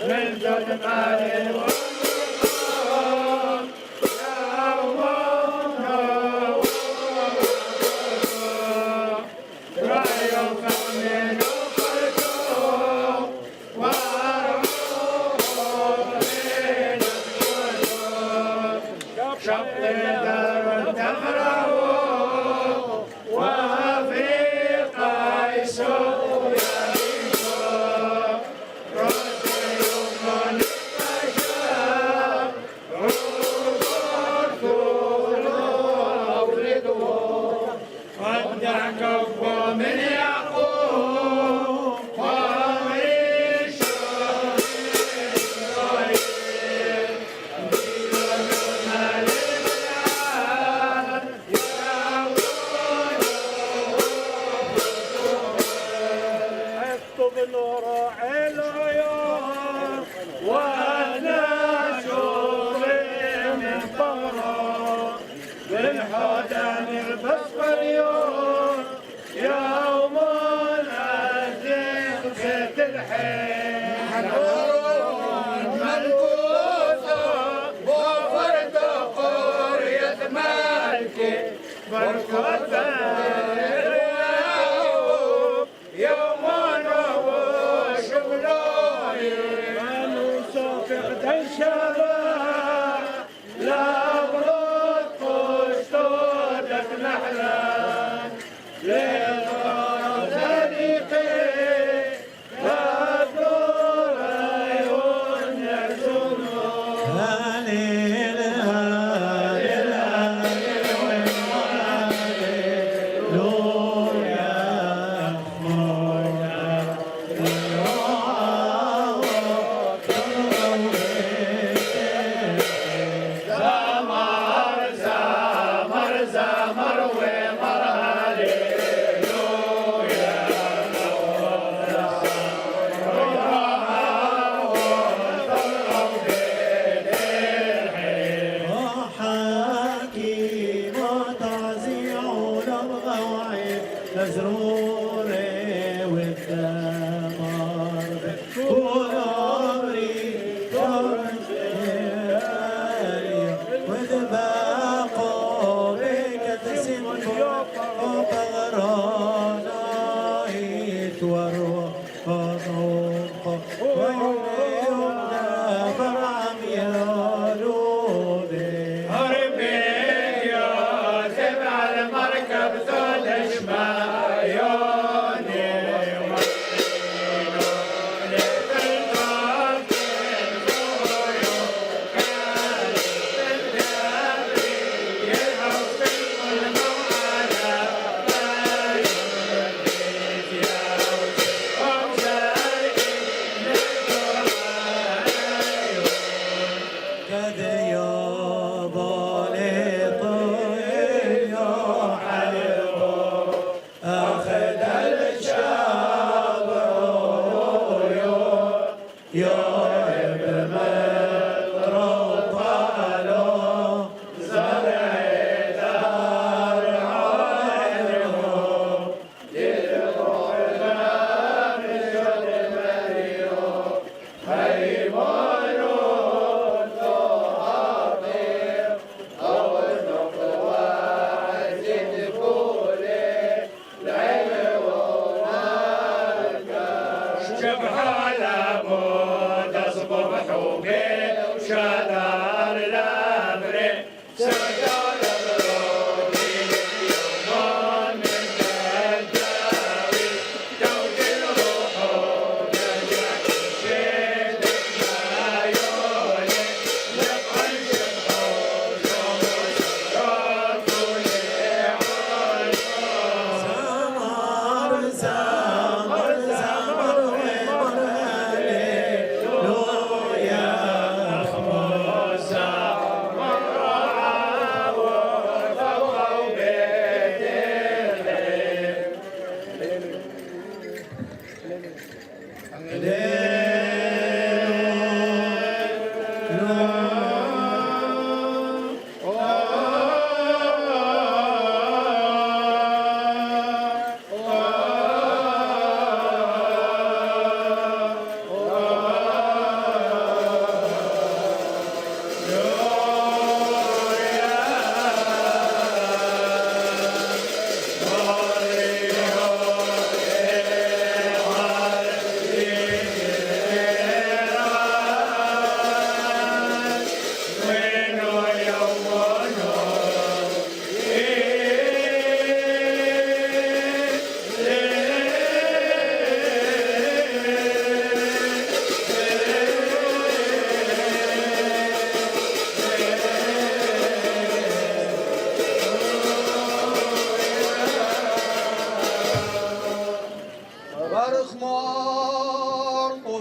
من جد مالي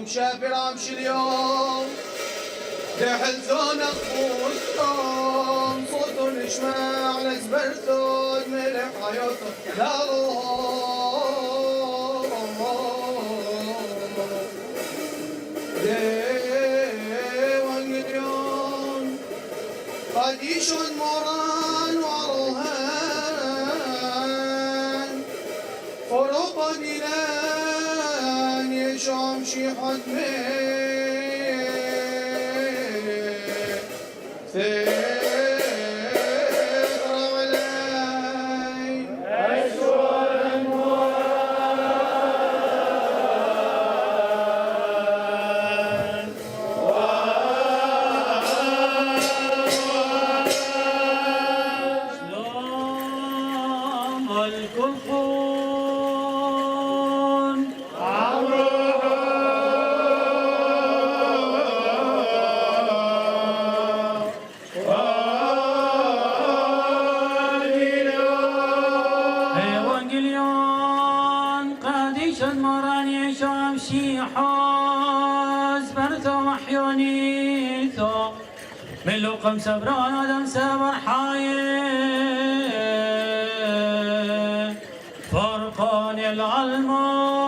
ومشافر امشي اليوم لحلزون اخوتكم صوت نشمع لزبرتون ملح حياتهم قديش مران وروهان فروق ديلان يشعم شي حد ملوكم سبران ودم سبر حايل فرقان العلمام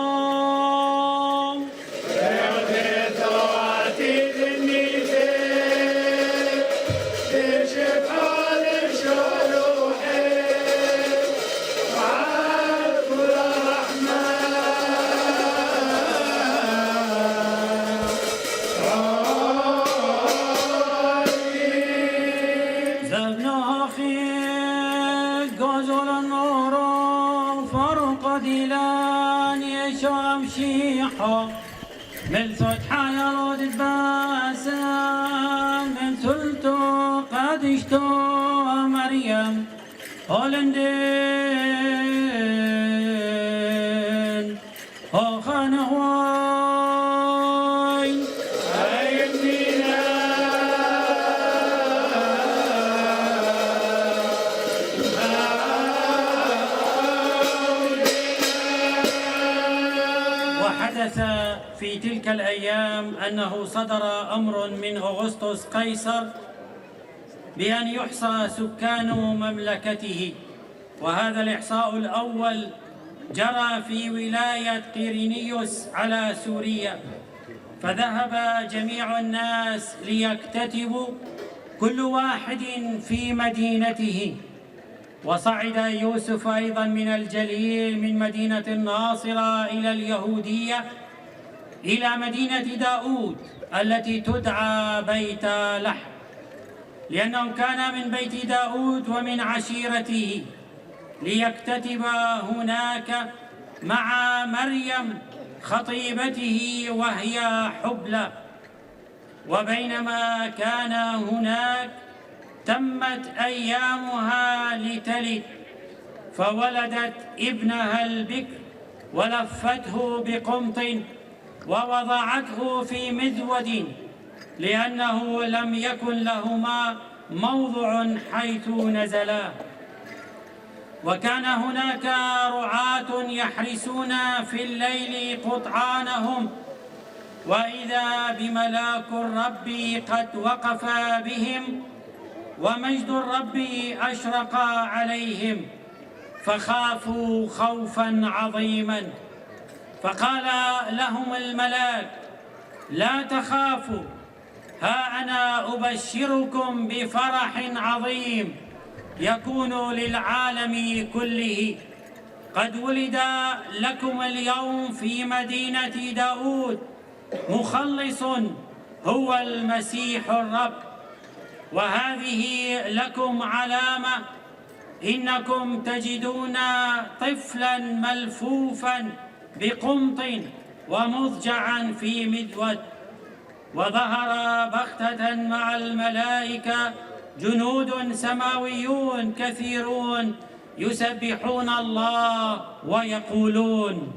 يغدي ثواتي للنيتين تشف حال شلوحي وعاد كل الرحمن من فتحة يرود الباسم من ثلثو قدشتو مريم هولندين أخان هواي وحدث في تلك الأيام أنه صدر أمر من أغسطس قيصر بأن يحصى سكان مملكته، وهذا الإحصاء الأول جرى في ولاية قيرينيوس على سوريا، فذهب جميع الناس ليكتتبوا كل واحد في مدينته، وصعد يوسف أيضا من الجليل من مدينة الناصرة إلى اليهودية إلى مدينة داود التي تدعى بيت لحم، لأنه كان من بيت داود ومن عشيرته، ليكتتب هناك مع مريم خطيبته وهي حبلى. وبينما كان هناك تمت أيامها لتلد، فولدت ابنها البكر ولفته بقمط ووضعته في مذود، لأنه لم يكن لهما موضع حيث نزلا. وكان هناك رعاة يحرسون في الليل قطعانهم، وإذا بملاك الرب قد وقف بهم ومجد الرب أشرق عليهم، فخافوا خوفا عظيما. فقال لهم الملاك: لا تخافوا، ها أنا أبشركم بفرح عظيم يكون للعالم كله، قد ولد لكم اليوم في مدينة داود مخلص هو المسيح الرب. وهذه لكم علامة: إنكم تجدون طفلا ملفوفا بقمط ومضجعا في مذود. وظهر بغتة مع الملائكة جنود سماويون كثيرون يسبحون الله ويقولون: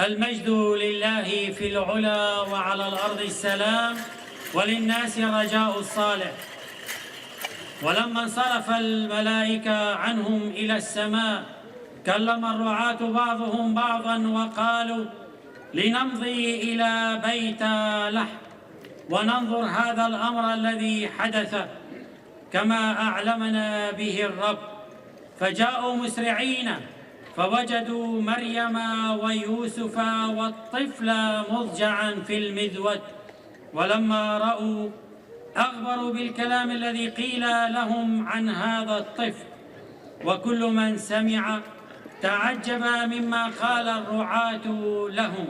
المجد لله في العلا وعلى الأرض السلام وللناس رجاء الصالح. ولما انصرف الملائكة عنهم إلى السماء كلم الرعاة بعضهم بعضا وقالوا لنمضي إلى بيت لحم وننظر هذا الأمر الذي حدث كما أعلمنا به الرب. فجاءوا مسرعين فوجدوا مريم ويوسف والطفل مضجعا في المذود، ولما رأوا أخبروا بالكلام الذي قيل لهم عن هذا الطفل، وكل من سمع تعجب مما قال الرعاة لهم.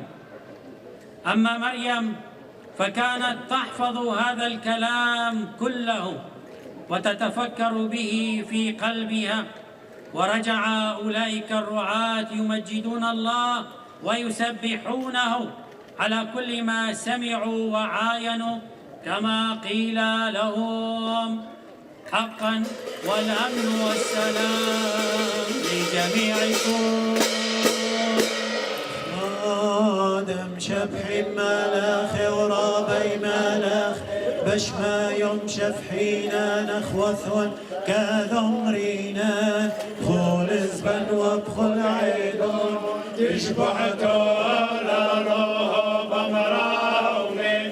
أما مريم فكانت تحفظ هذا الكلام كله وتتفكر به في قلبها. ورجع أولئك الرعاة يمجدون الله ويسبحونه على كل ما سمعوا وعاينوا كما قيل لهم حقا، والأمن والسلام لجميعكم. آدم شبحي ملاخ ورابي ملاخ بشما يوم شفحينا نخوثون كذمرينا خول زبن وبخل عيدون تشبعتو لروه بمراومي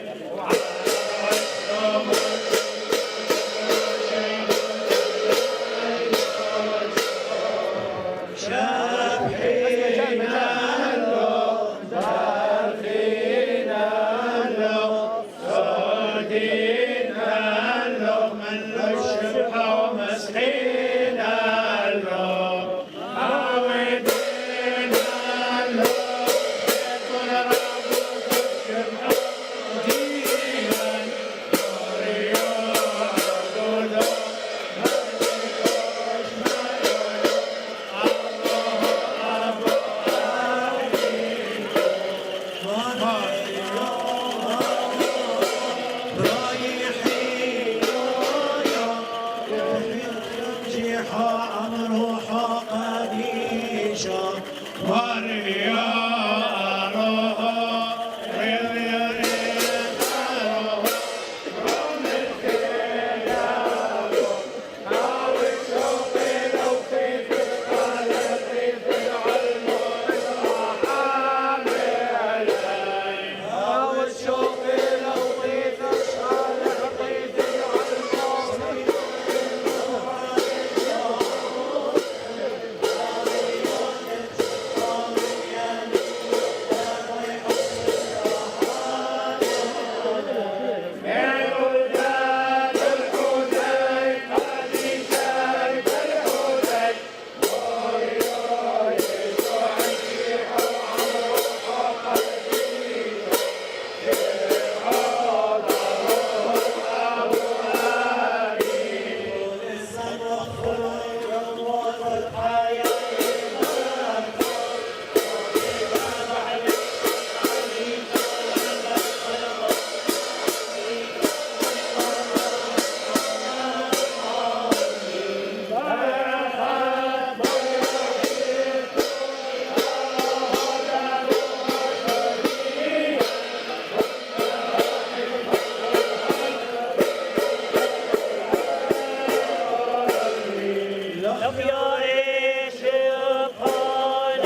لم يعيش يبقى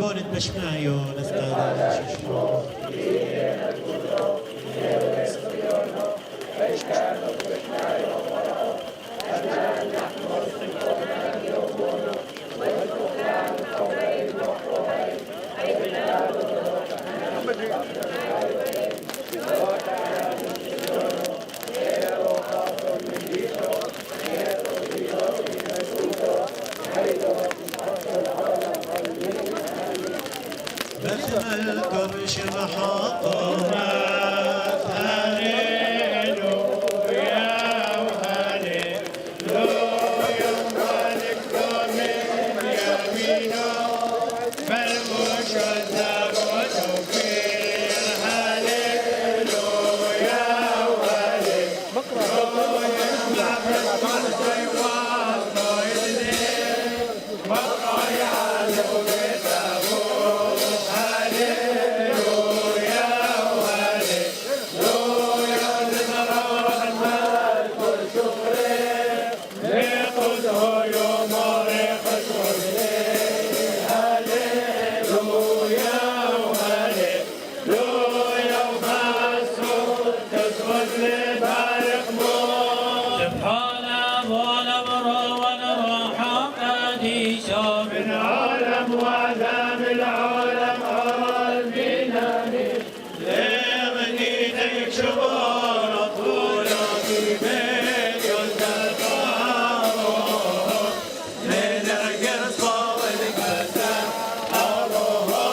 بونت بشمايو نفتالي ششو بثم الكرش محاطمات هللويا وهللويا مالك ضامن يمينه فالمشذب وتوفير هللويا وهللويا معبد قلبي وضيدي وقايا من عالم وعذاب العالم أرى البناني لمن إيديك شبار طولا في بيت يلتقى من القصة والقسم أبوها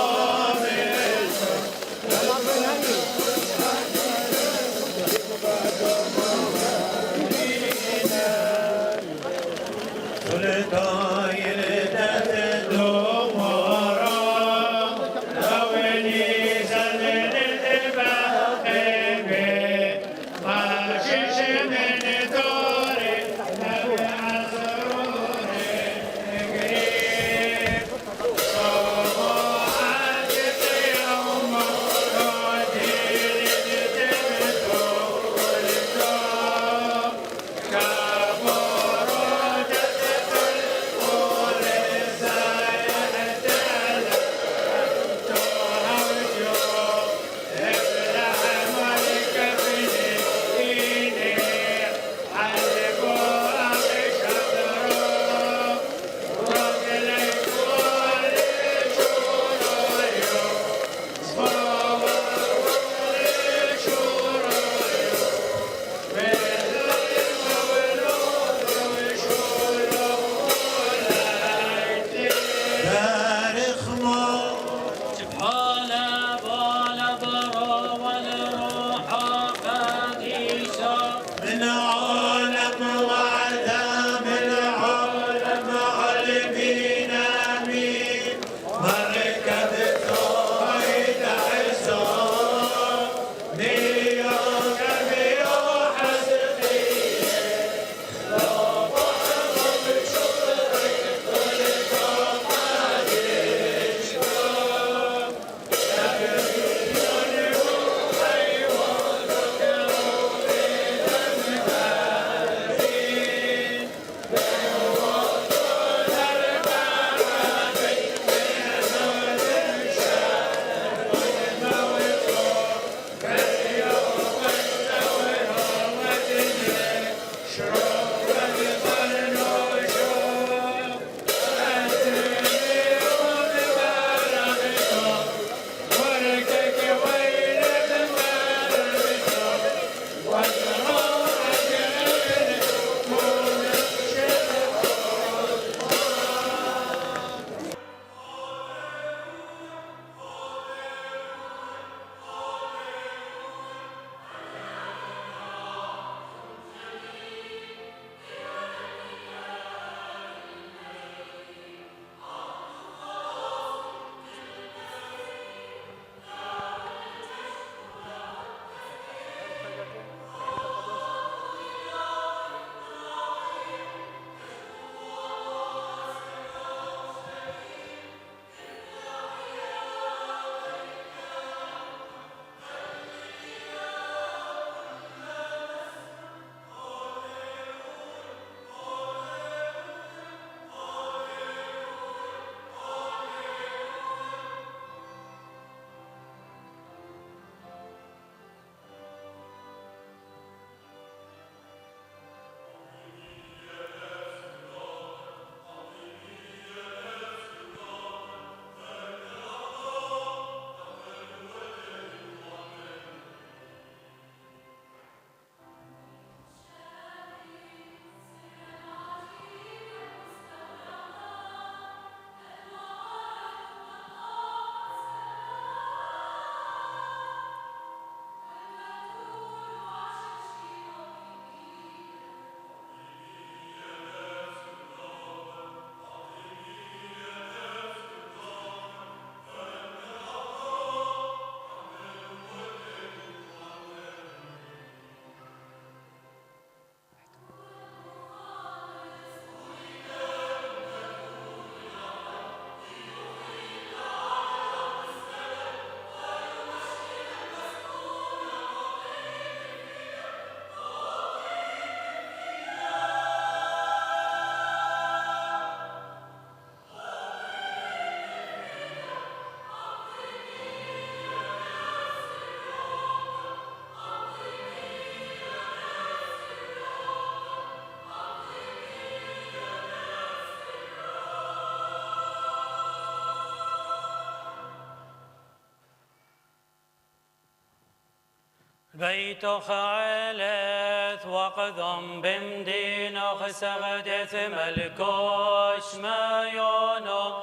بيتخ علث وقضم بمدينخ سغدث ملكوش ما يونو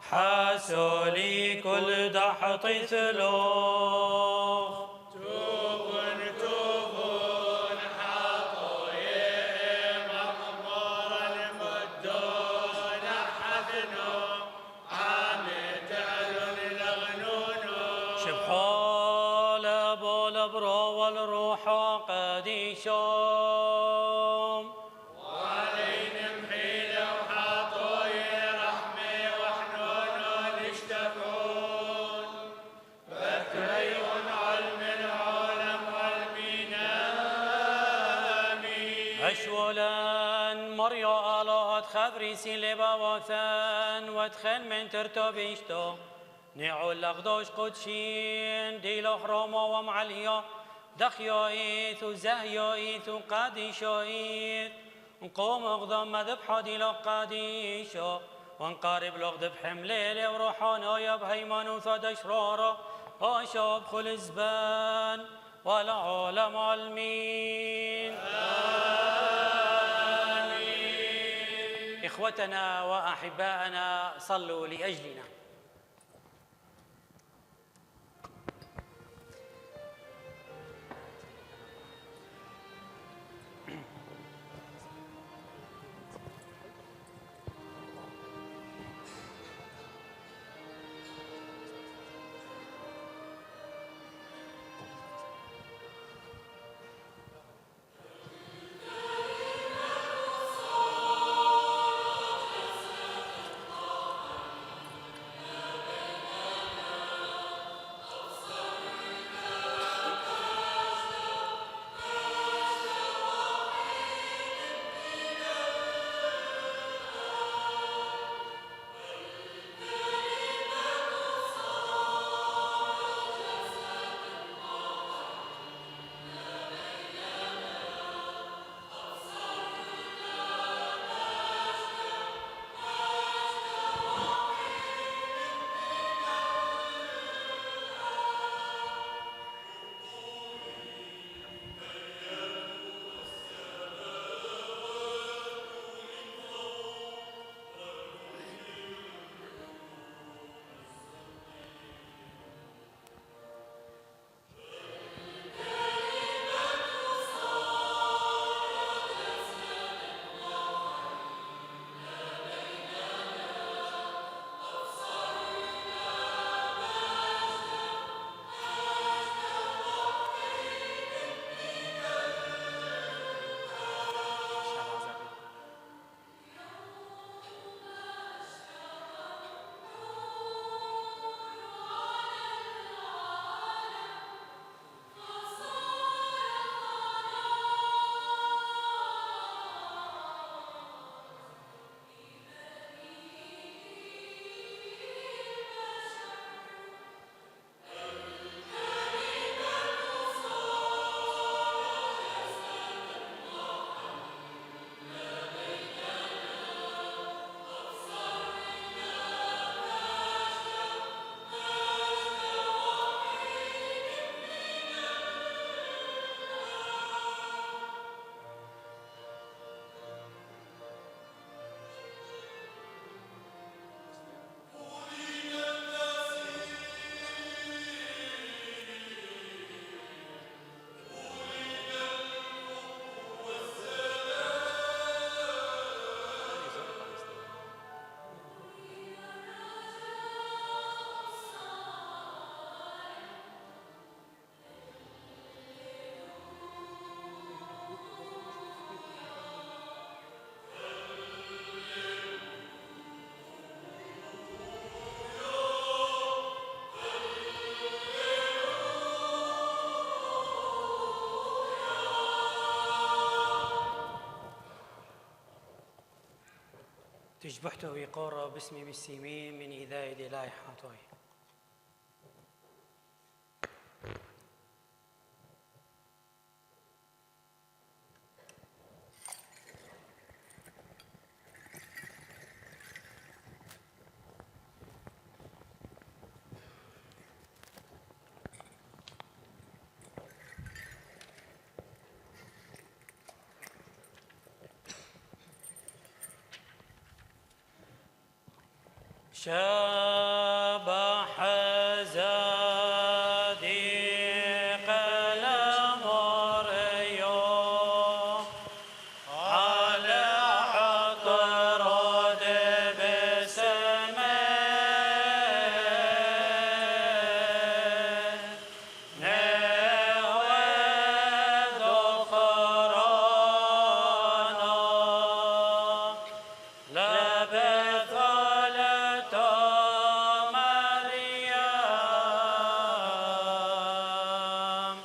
حاسولي كل دحط ثلوخ توبون توبون حطوي مقبورا مدون حفنو عامد الغنونو شبحول ابو البرو والروح قديشوم وعلين محيلة وحاطوي رحمة وحنون نشتفعون بكريون علم العالم علمين آمين أشولا مريو آلات خبري سيلبا وثان وادخل من ترتبيشتو نعو لغدوش قدشين ديلو خروما ومعليا دخيو إيث وزهيو إيث وقاديشو إيث نقوم اغضم ذبحو ديلو قاديشو وانقارب لغ ذبح مليلي وروحانا يبهيمان وثاد أشرارا وشاب خل الزبان والعالم المين آمين. إخوتنا وأحباءنا صلوا لأجلنا. تشبحته ويقور باسمي بالسيمين من إذايد لاي حاطوي. شبح زاديق الأمريو على عطرود بسماء نود أخرانا لبث مريم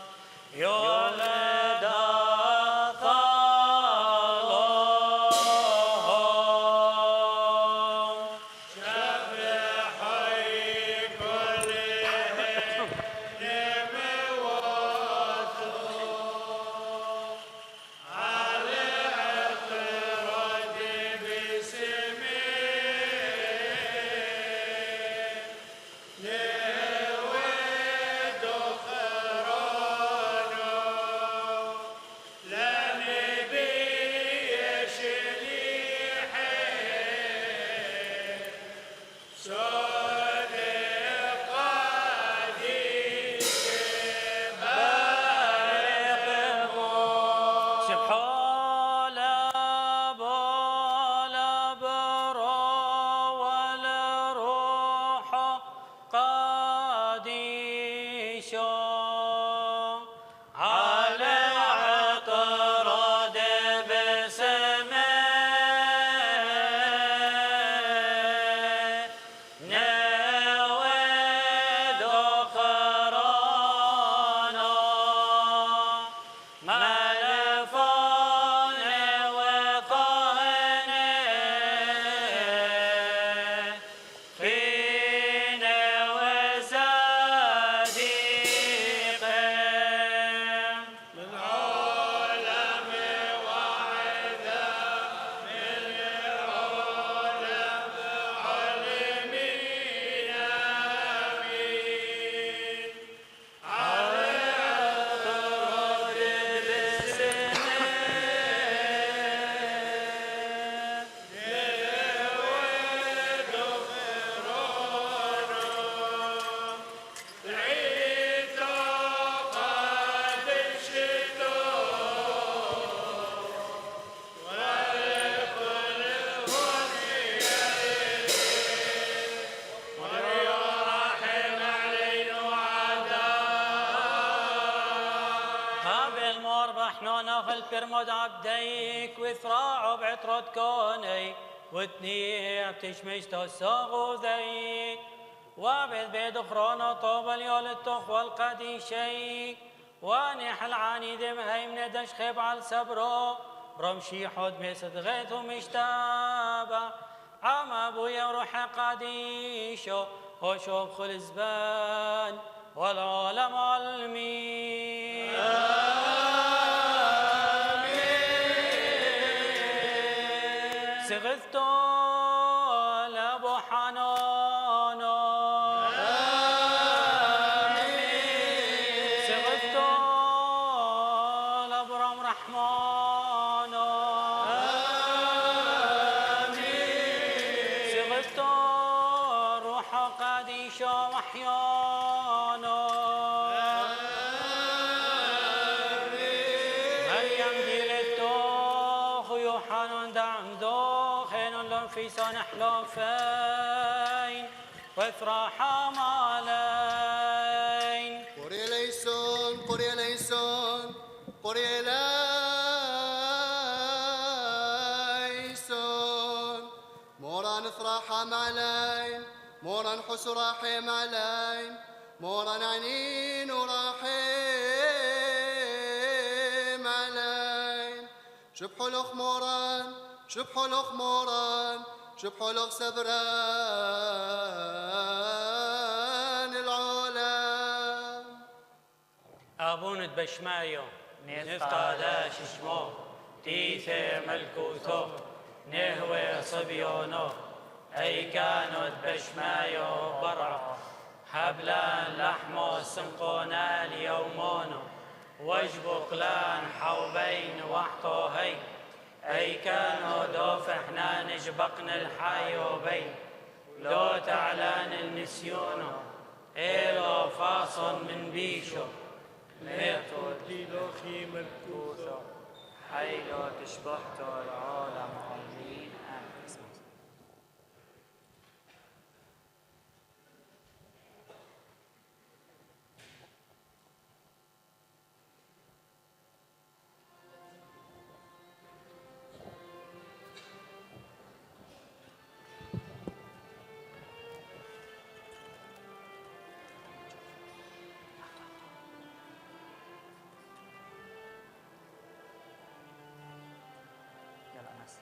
يولد ثالوم شبحي كلهم نموتوا على عطرود بسمين نود خرانو لا نبي شليحين صدق قديس سبحان الأبرار والروح قديش على عطرود بسماء نود أخرانا ملفان وطهن خين وزاديق من عالم وحدة من العالم علمين آمين على عطرود بسماء نود خرانو عيد قد شتو والكل وليرحم علينا وعداء قابل مربح ناخل كرمد عبديك وثراع بعطرة كوني وتنيع تشمش تساغو ذيك وابد بيد خرانا طوب اليول التخ والقديشي وانح العنيد مهيمن دش خيب على السبرو رمشي حد مسد غيث ومشتابة عم ابويا وروح قديشو وشوف خلزبان والعالم علمي سغثتو لابو حنانو سغثتو لابو رام رحمانو سغثتو روح قديشو وحيانو مريم ديلتو خيوحان دعم دو خين لهم في صنح لوفين وافرح مالين قري ليسون قري ليسون قري ليسون موران افراحة معلين موران حس راحي معلين موران عنين وراحي معلين شبحوا لخ موران شبحوا لخ موران شبحوا لخ سبران العالم أبون بشمايو نفتاداش شمو تيثي ملكوتو نهوي صبيونو أي كانوا بشمايو برع حبلان لحمو سنقونا اليومونو وجبق لان حوبين وحطو هي أي كانوا دوف احنا نجبقن الحيوبين لو تعلن النسيونه إلو فاصل من بيشو ميتو ديلو خيم الكوثو حيلو تشبحتو العالم آمين آمين. يلا ناس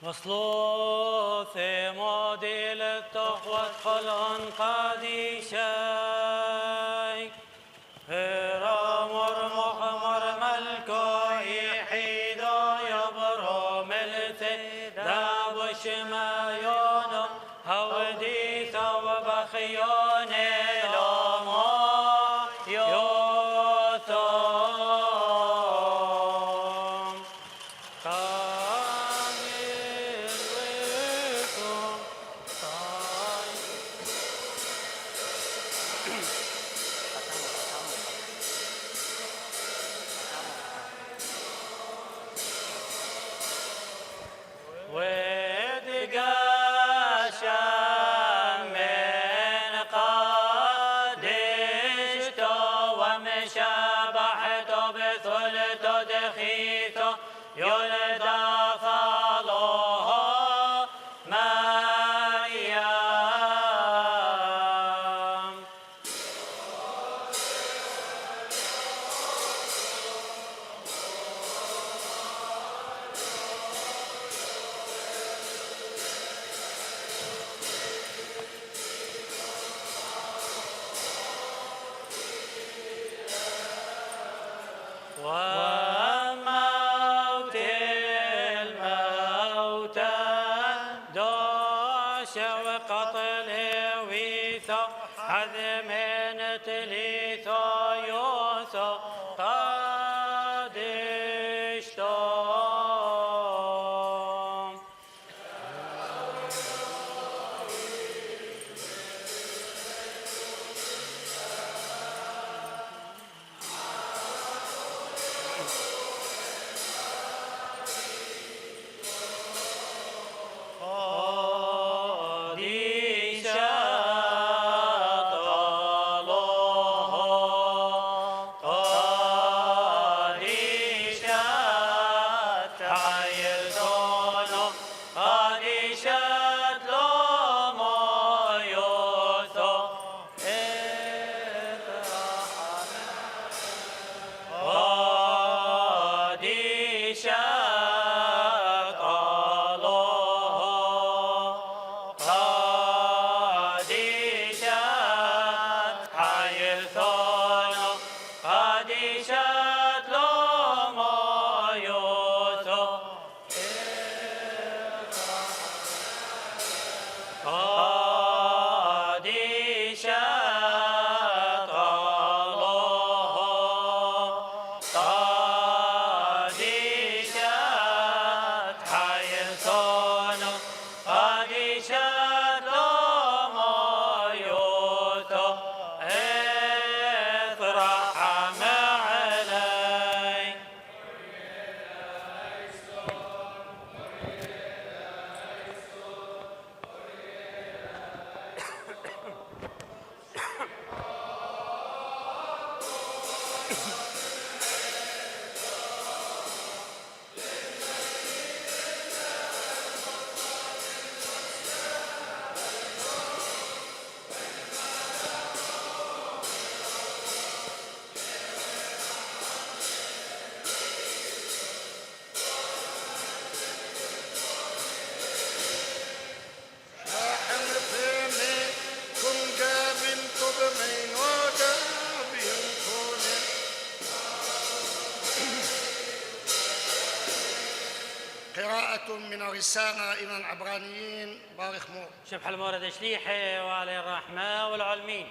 وصلوا في موديل التقوى خلون قادي شاي هرامر مخمر ملكو يحيدو يبرو ملثي دابش مايونو هودي ثوب خيوني لومو يوثوم قامل ويكم ودقاشا من قادشتو ومشابحتو بثلتو دخيتو يلدى فالوه مريم وموت الموتى دوش وقتل ويثو حذمين تليثو يوثو قادشتم قراءة من الرسالة إلى العبرانيين بارخ مور. شبح المورد شليحة وعلى الرحمة والعلمين.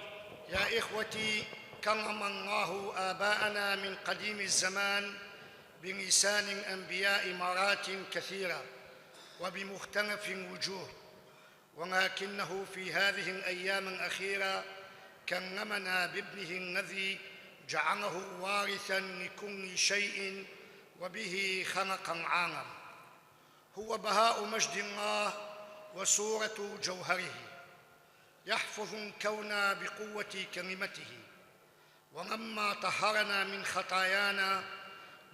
يا إخوتي، كرم الله آباءنا من قديم الزمان بلسان الأنبياء مرات كثيرة وبمختلف الوجوه، ولكنه في هذه الأيام الأخيرة كرمنا بابنه الذي جعله وارثا لكل شيء وبه خلق العالم. هو بهاء مجد الله وصورة جوهره، يحفظ الكون بقوة كلمته، ولما طهرنا من خطايانا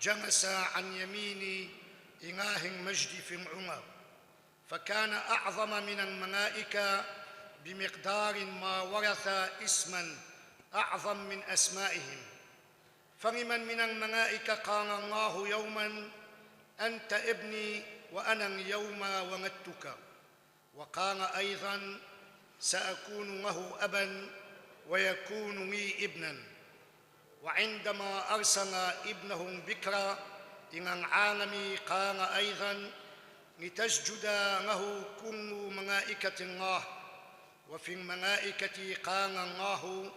جلس عن يمين إله المجد في العمر، فكان أعظم من الملائكة بمقدار ما ورث اسما أعظم من أسمائهم. فلمن من الملائكة قال الله يوما: أنت ابني وأنا اليوم ولدتك. وقال أيضا سأكون له أبا ويكون لي ابنا. وعندما أرسل ابنه البكر إلى العالم قال أيضا لتسجد له كل ملائكة الله. وفي الملائكة قال الله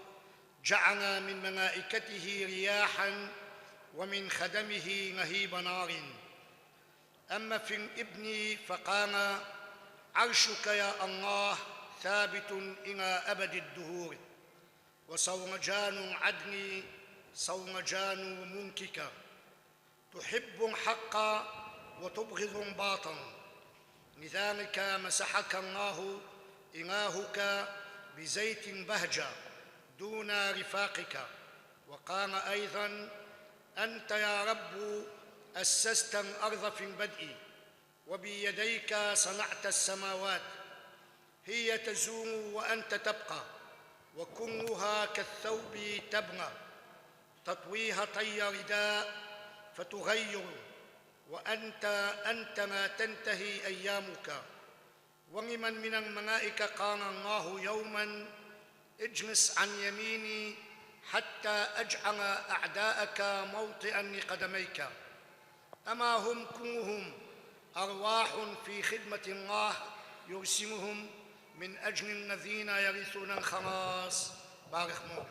جعل من ملائكته رياحا ومن خدمه لهيب نار. أما في الابن فقال عرشك يا الله ثابت إلى أبد الدهور، وصولجان العدل صولجان منكك، تحب الحق وتبغض الباطل، لذلك مسحك الله إلهك بزيت بهجة دون رفاقك. وقال أيضا أنت يا رب أسست الأرض في البدء، وبيديك صنعت السماوات، هي تزول وأنت تبقى، وكلها كالثوب تبلى، تطويها طي رداء فتغير، وأنت ما تنتهي أيامك. ولمن من الملائكة قال الله يوما اجلس عن يميني حتى أجعل أعداءك موطئا لقدميك. أما هم كلهم أرواح في خدمة الله يرسمهم من أجل الذين يرثون الخلاص. بارك الله.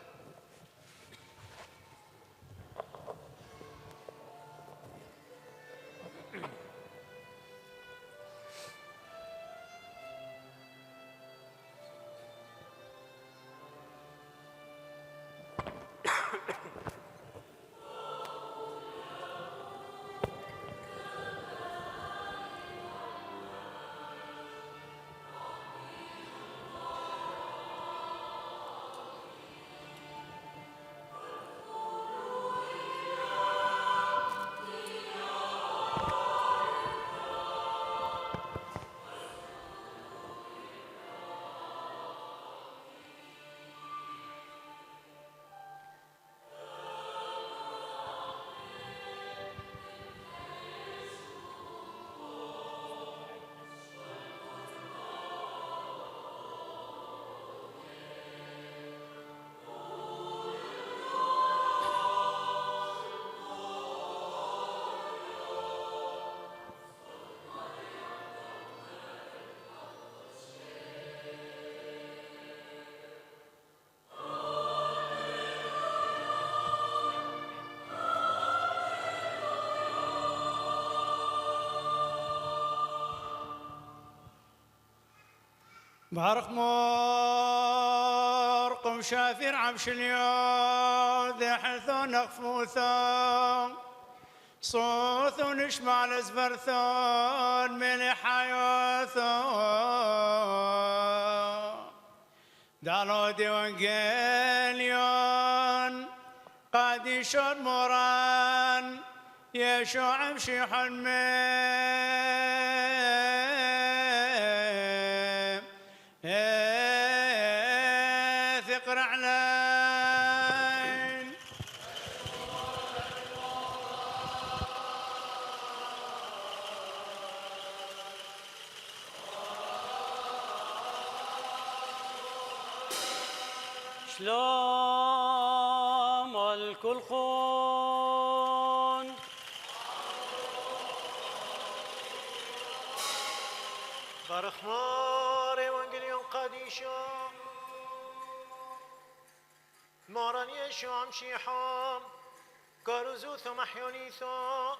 بارق مورقم شافر عبش اليوم ذي حثون نقفوثون صوث نشمع لزبرثون من حيوثون دالو ديوانجيليون قادي شون موران يشوع عبشي حلمين ثقر علين شلوم الكل خون برخماري وانقليون قديشو ماراني شام شيحام قارزو ثم حيونيثو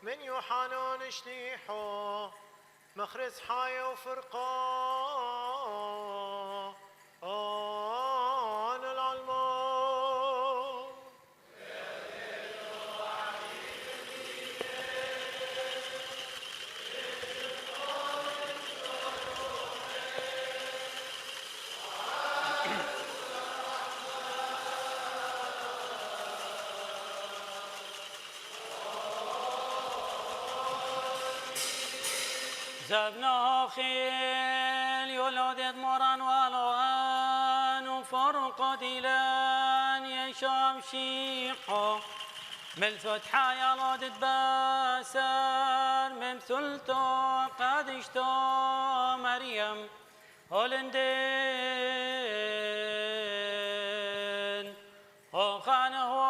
من يوحانون شليحو مخرز حايا وفرقا آن العلمان زبنا خيل يولد مران والوان وفرق دلان يشام شيحو من فتحة يلود باسر من ثلثو قدشتو مريم هولندين وخان هواي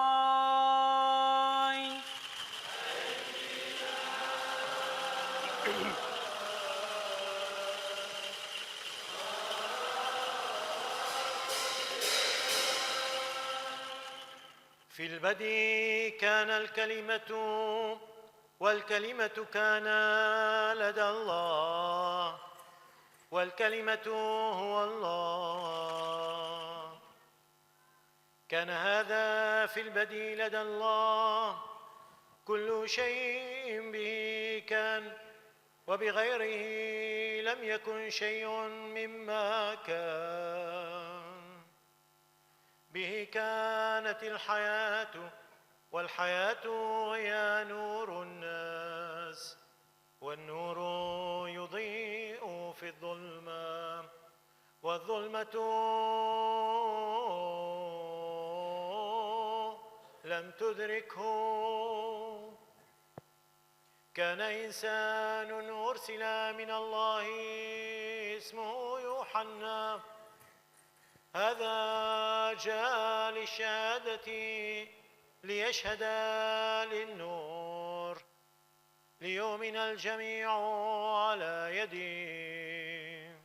في البدء كان الكلمة والكلمة كان لدى الله والكلمة هو الله. كان هذا في البدء لدى الله. كل شيء به كان وبغيره لم يكن شيء مما كان. به كانت الحياة والحياة هي نور الناس والنور يضيء في الظلمة والظلمة لم تدركه. كان إنسان أرسل من الله اسمه يوحنا. هذا جاء للشهادة ليشهد للنور ليؤمن الجميع على يده.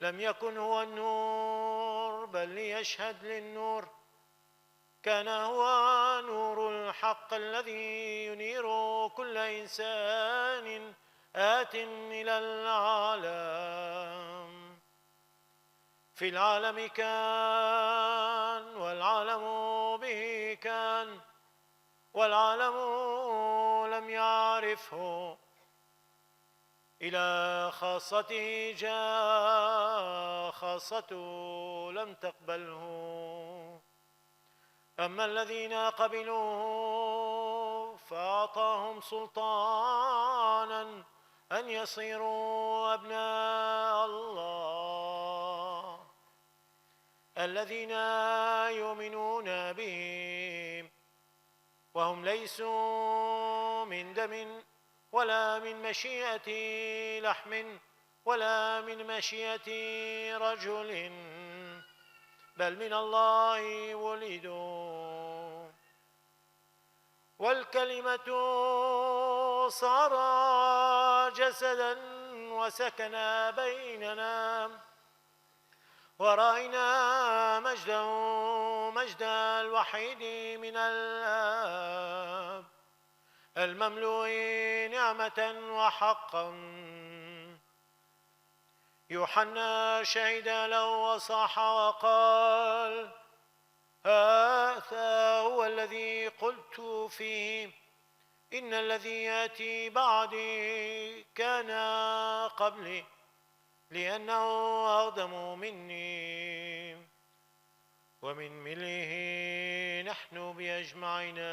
لم يكن هو النور بل ليشهد للنور. كان هو نور الحق الذي ينير كل إنسان آت إلى العالم. في العالم كان والعالم به كان والعالم لم يعرفه. إلى خاصته جاء خاصته لم تقبله. أما الذين قبلوه فأعطاهم سلطانا أن يصيروا أبناء الله الذين يؤمنون به وهم ليسوا من دم ولا من مشيئة لحم ولا من مشيئة رجل بل من الله ولدوا. والكلمة صار جسدا وسكن بيننا ورأينا مجده مجد الوحيد من الآب المملوء نعمة وحقا. يوحنا شهد له وصاح وقال: هذا هو الذي قلت فيه إن الذي يأتي بعدي كان قبلي لأنه أقدم مني. ومن ملئه نحن بأجمعنا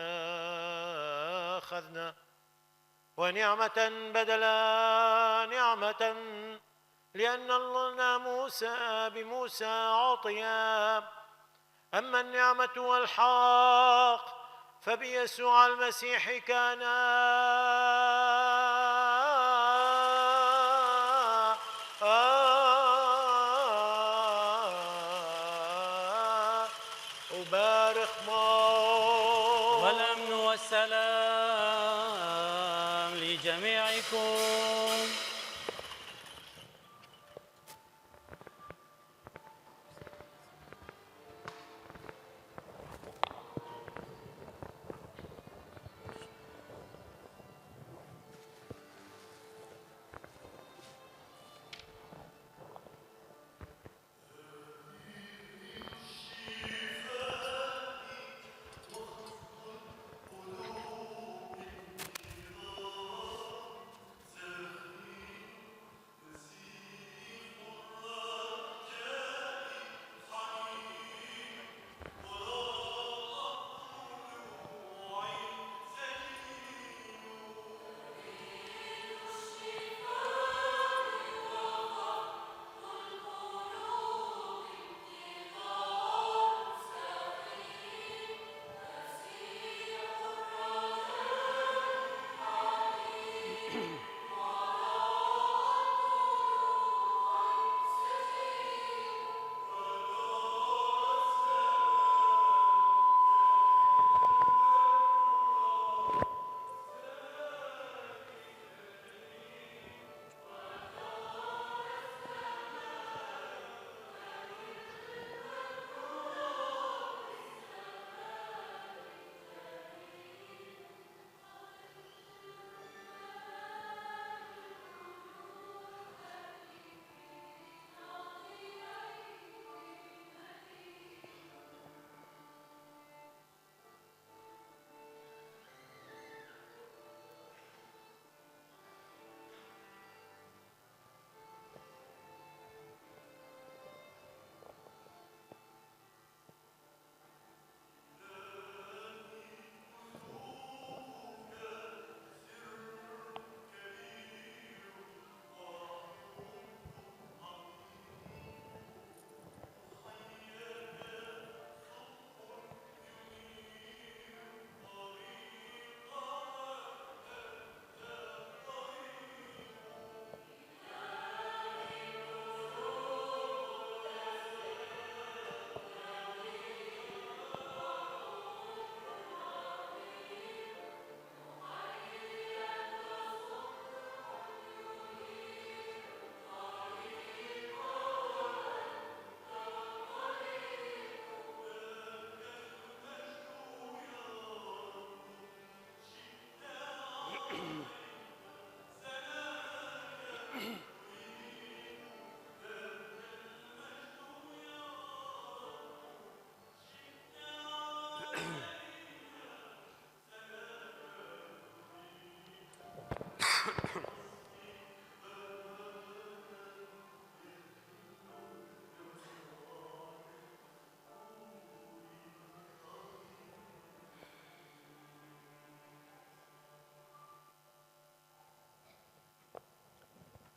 أخذنا ونعمة بدل نعمة لأن الناموس بموسى عطيا أما النعمة والحق فبيسوع المسيح كان. أبارك والأمن والسلام لجميعكم.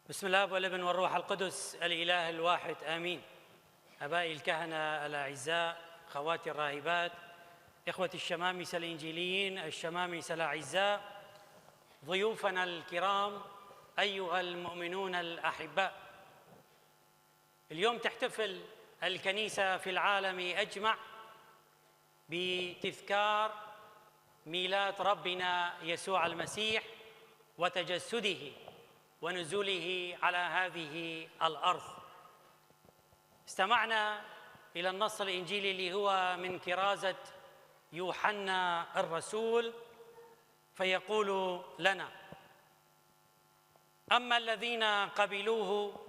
بسم الله والابن والروح القدس الإله الواحد آمين. أبائي الكهنة الأعزاء، أخواتي الراهبات، إخوتي الشمامسة الإنجيليين، الشمامسة الأعزاء، ضيوفنا الكرام، أيها المؤمنون الأحباء، اليوم تحتفل الكنيسة في العالم أجمع بتذكار ميلاد ربنا يسوع المسيح وتجسده ونزوله على هذه الأرض. استمعنا إلى النص الإنجيلي اللي هو من كرازة يوحنا الرسول، فيقول لنا: أما الذين قبلوه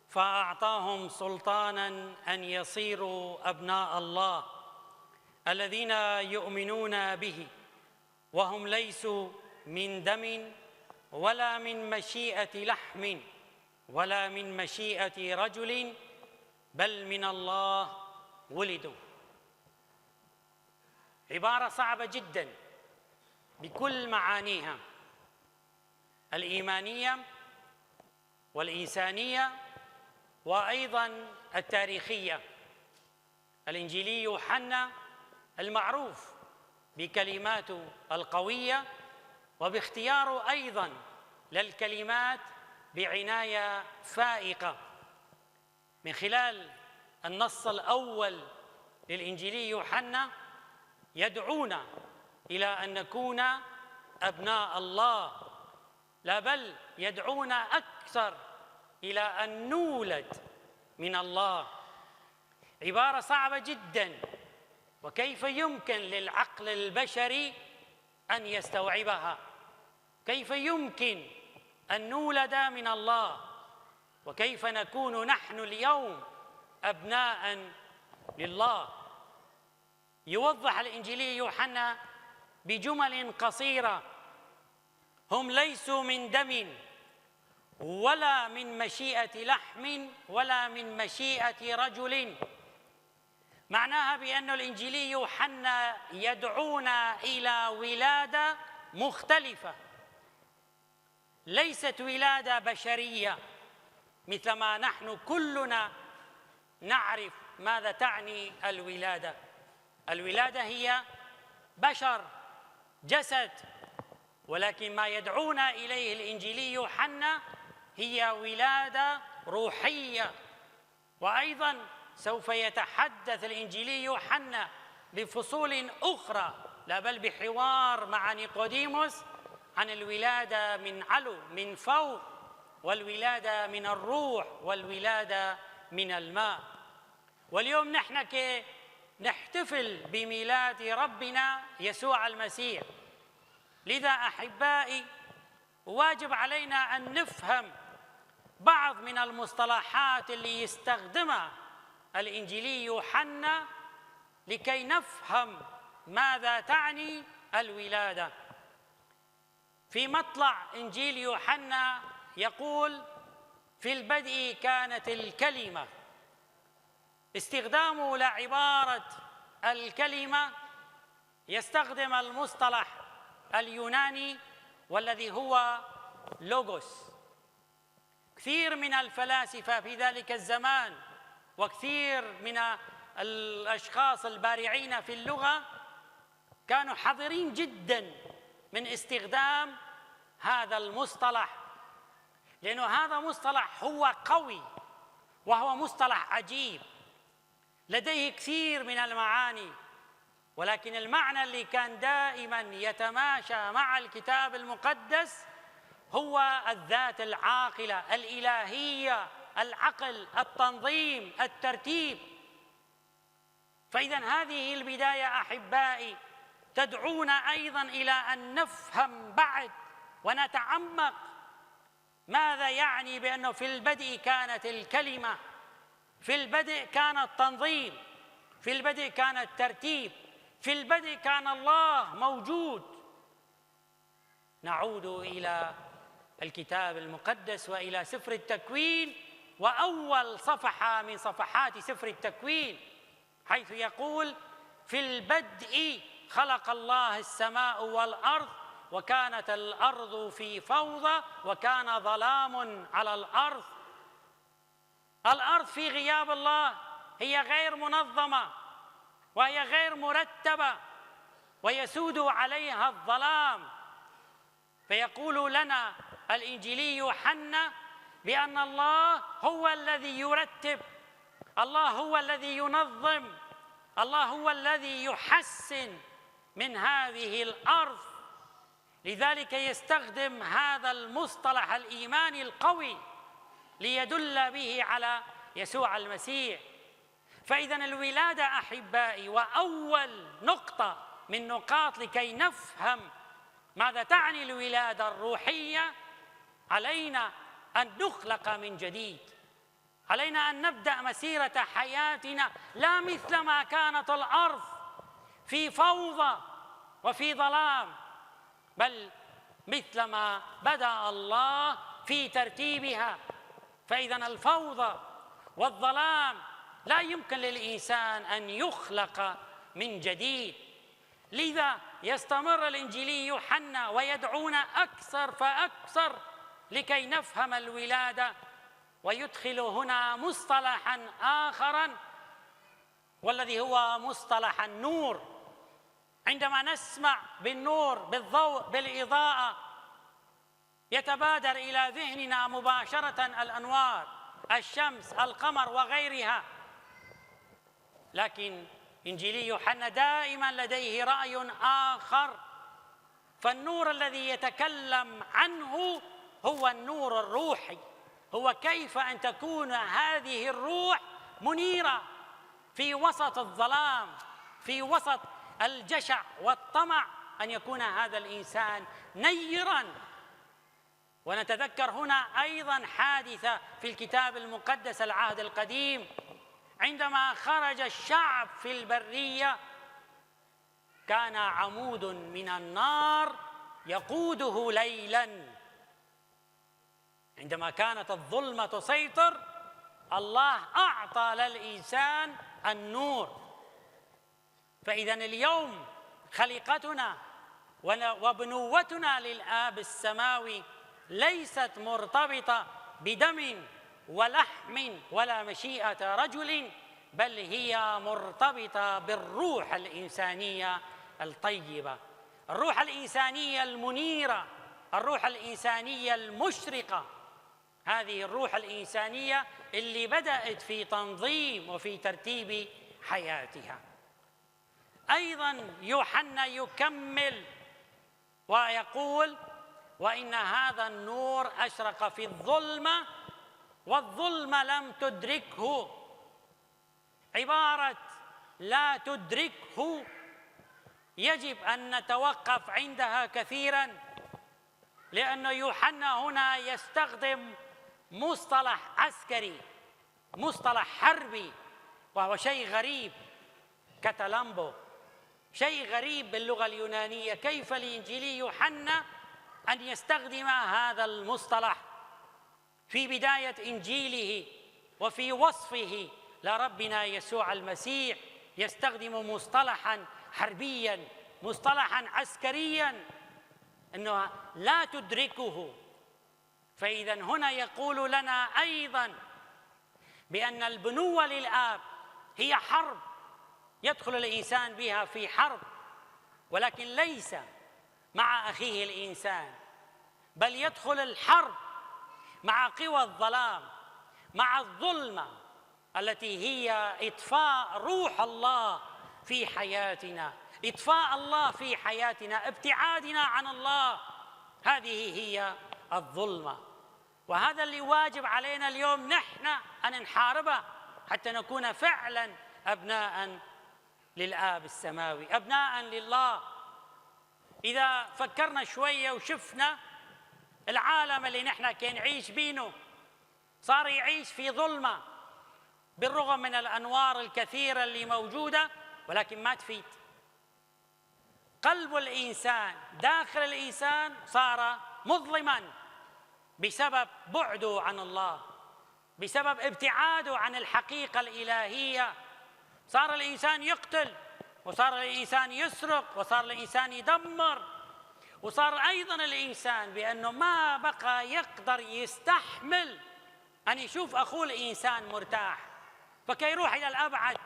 فأعطاهم سلطانا أن يصيروا أبناء الله، الذين يؤمنون به، وهم ليسوا من دم ولا من مشيئة لحم ولا من مشيئة رجل، بل من الله ولدوا. عبارة صعبة جدا بكل معانيها الإيمانية والإنسانية وأيضا التاريخية. الإنجيلي يوحنا المعروف بكلماته القوية وباختياره أيضا للكلمات بعناية فائقة. من خلال النص الأول للإنجيلي يوحنا يدعونا إلى أن نكون أبناء الله، لا بل يدعونا أكثر إلى أن نولد من الله. عبارة صعبة جدا، وكيف يمكن للعقل البشري أن يستوعبها؟ كيف يمكن أن نولد من الله؟ وكيف نكون نحن اليوم أبناء لله؟ يوضح الإنجيلي يوحنا بجمل قصيرة: هم ليسوا من دم ولا من مشيئة لحم ولا من مشيئة رجل. معناها بأن الإنجيلي يوحنا يدعونا إلى ولادة مختلفة، ليست ولادة بشرية مثلما نحن كلنا نعرف ماذا تعني الولادة. الولادة هي بشر، جسد، ولكن ما يدعونا إليه الإنجيلي يوحنا هي ولادة روحية. وأيضا سوف يتحدث الإنجيلي يوحنا بفصول أخرى، لا بل بحوار مع نيقوديموس، عن الولادة من علو، من فوق، والولادة من الروح، والولادة من الماء. واليوم نحن نحتفل بميلاد ربنا يسوع المسيح. لذا أحبائي، واجب علينا أن نفهم بعض من المصطلحات اللي يستخدمها الإنجيلي يوحنا لكي نفهم ماذا تعني الولادة. في مطلع إنجيل يوحنا يقول: في البدء كانت الكلمة. استخدامه لعبارة الكلمة يستخدم المصطلح اليوناني والذي هو لوغوس. كثير من الفلاسفة في ذلك الزمان وكثير من الأشخاص البارعين في اللغة كانوا حذرين جدا من استخدام هذا المصطلح، لأنه هذا مصطلح هو قوي وهو مصطلح عجيب لديه كثير من المعاني، ولكن المعنى اللي كان دائما يتماشى مع الكتاب المقدس هو الذات العاقلة الإلهية، العقل، التنظيم، الترتيب. فإذا هذه البداية أحبائي تدعونا أيضا إلى أن نفهم بعد ونتعمق ماذا يعني بأنه في البدء كانت الكلمة، في البدء كان التنظيم، في البدء كان الترتيب، في البدء كان الله موجود. نعود إلى الكتاب المقدس وإلى سفر التكوين، وأول صفحة من صفحات سفر التكوين، حيث يقول: في البدء خلق الله السماء والأرض، وكانت الأرض في فوضى وكان ظلام على الأرض. الأرض في غياب الله هي غير منظمة وهي غير مرتبة ويسود عليها الظلام. فيقول لنا الإنجيلي يوحنا بأن الله هو الذي يرتب، الله هو الذي ينظم، الله هو الذي يحسن من هذه الأرض. لذلك يستخدم هذا المصطلح الإيماني القوي ليدل به على يسوع المسيح. فإذا الولادة أحبائي، وأول نقطة من نقاط لكي نفهم ماذا تعني الولادة الروحية، علينا أن نخلق من جديد، علينا أن نبدأ مسيرة حياتنا لا مثل ما كانت الأرض في فوضى وفي ظلام، بل مثل ما بدأ الله في ترتيبها. فإذا الفوضى والظلام لا يمكن للإنسان أن يخلق من جديد. لذا يستمر الإنجيلي يوحنا ويدعونا أكثر فأكثر لكي نفهم الولادة، ويدخل هنا مصطلحا آخرا والذي هو مصطلح النور. عندما نسمع بالنور، بالضوء، بالإضاءة، يتبادر إلى ذهننا مباشرة الأنوار، الشمس، القمر وغيرها. لكن إنجيلي يوحنا دائما لديه رأي آخر. فالنور الذي يتكلم عنه هو النور الروحي، هو كيف أن تكون هذه الروح منيرة في وسط الظلام، في وسط الجشع والطمع، أن يكون هذا الإنسان نيراً. ونتذكر هنا أيضاً حادثة في الكتاب المقدس العهد القديم، عندما خرج الشعب في البرية كان عمود من النار يقوده ليلاً. عندما كانت الظلمة تسيطر، الله أعطى للإنسان النور. فإذا اليوم خليقتنا وبنوتنا للآب السماوي ليست مرتبطة بدم ولحم ولا مشيئة رجل، بل هي مرتبطة بالروح الإنسانية الطيبة، الروح الإنسانية المنيرة، الروح الإنسانية المشرقة. هذه الروح الإنسانية اللي بدأت في تنظيم وفي ترتيب حياتها. أيضاً يوحنا يكمل ويقول: وإن هذا النور أشرق في الظلمة والظلمة لم تدركه. عبارة لا تدركه يجب أن نتوقف عندها كثيراً، لأن يوحنا هنا يستخدم مصطلح عسكري، مصطلح حربي، وهو شيء غريب، كاتالامبو، شيء غريب باللغة اليونانية. كيف لإنجيلي يوحنا أن يستخدم هذا المصطلح في بداية إنجيله وفي وصفه لربنا يسوع المسيح؟ يستخدم مصطلحاً حربياً، مصطلحاً عسكرياً، أنه لا تدركه. فإذا هنا يقول لنا أيضاً بأن البنوة للآب هي حرب يدخل الإنسان بها في حرب، ولكن ليس مع أخيه الإنسان، بل يدخل الحرب مع قوى الظلام، مع الظلمة التي هي إطفاء روح الله في حياتنا، إطفاء الله في حياتنا، ابتعادنا عن الله. هذه هي الظلمة، وهذا اللي واجب علينا اليوم نحن أن نحاربه حتى نكون فعلا أبناء للآب السماوي، أبناء لله. إذا فكرنا شوية وشفنا العالم اللي نحن كان نعيش بينه، صار يعيش في ظلمة بالرغم من الأنوار الكثيرة اللي موجودة، ولكن ما تفيد. قلب الإنسان داخل الإنسان صار مظلما بسبب بعده عن الله، بسبب ابتعاده عن الحقيقة الإلهية. صار الإنسان يقتل، وصار الإنسان يسرق، وصار الإنسان يدمر، وصار أيضا الإنسان بأنه ما بقى يقدر يستحمل أن يشوف أخوه الإنسان مرتاح، فكي يروح إلى الأبعد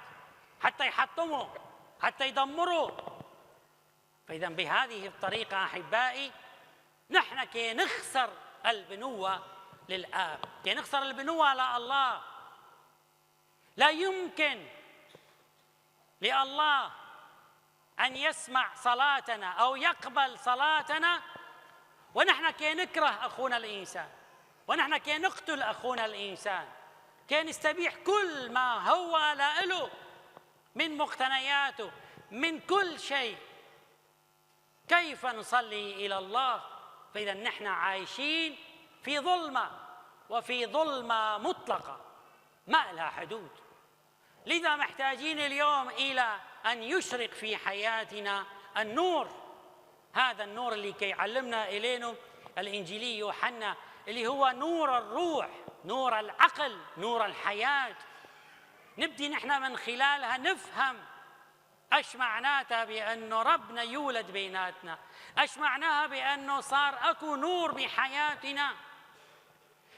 حتى يحطمه، حتى يدمره. فإذا بهذه الطريقة أحبائي نحن كي نخسر البنوة للآب، كي نخسر البنوة لله. لا يمكن لله أن يسمع صلاتنا أو يقبل صلاتنا ونحن كي نكره أخونا الإنسان، ونحن كي نقتل أخونا الإنسان، كي نستبيح كل ما هو له من مقتنياته، من كل شيء. كيف نصلي إلى الله؟ فإذا نحن عايشين في ظلمة، وفي ظلمة مطلقة ما لها حدود. لذا محتاجين اليوم إلى أن يشرق في حياتنا النور، هذا النور اللي كي يعلمنا إلينا الإنجيلي يوحنا، اللي هو نور الروح، نور العقل، نور الحياة. نبدي نحن من خلالها نفهم ايش معناتها بأنه ربنا يولد بيناتنا، ايش معناها بأنه صار اكو نور بحياتنا.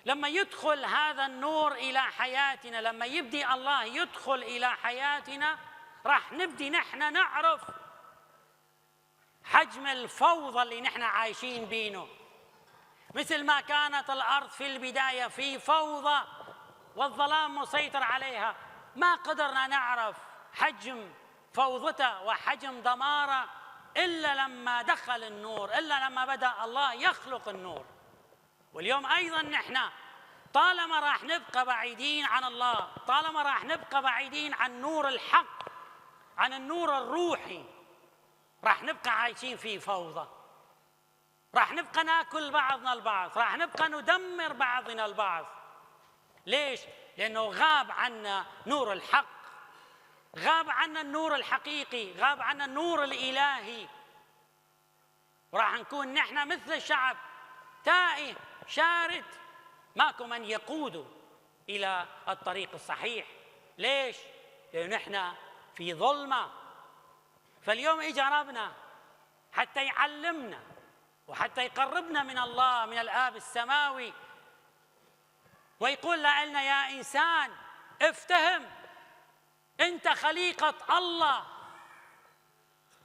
لما يدخل هذا النور إلى حياتنا، لما يبدي الله يدخل إلى حياتنا، راح نبدي نحن نعرف حجم الفوضى اللي نحن عايشين بينه. مثل ما كانت الأرض في البداية في فوضى والظلام مسيطر عليها، ما قدرنا نعرف حجم فوضته وحجم دماره إلا لما دخل النور، إلا لما بدأ الله يخلق النور. واليوم أيضا نحن طالما راح نبقى بعيدين عن الله، طالما راح نبقى بعيدين عن نور الحق، عن النور الروحي، راح نبقى عايشين في فوضى، راح نبقى ناكل بعضنا البعض، راح نبقى ندمر بعضنا البعض. ليش؟ لأنه غاب عنا نور الحق، غاب عنا النور الحقيقي، غاب عنا النور الإلهي. وراح نكون نحن مثل الشعب تائه شارد، ماكو من يقوده إلى الطريق الصحيح. ليش؟ لأنه نحن في ظلمة. فاليوم إجا ربنا حتى يعلمنا وحتى يقربنا من الله، من الآب السماوي، ويقول لنا يا إنسان افتهم، أنت خليقة الله.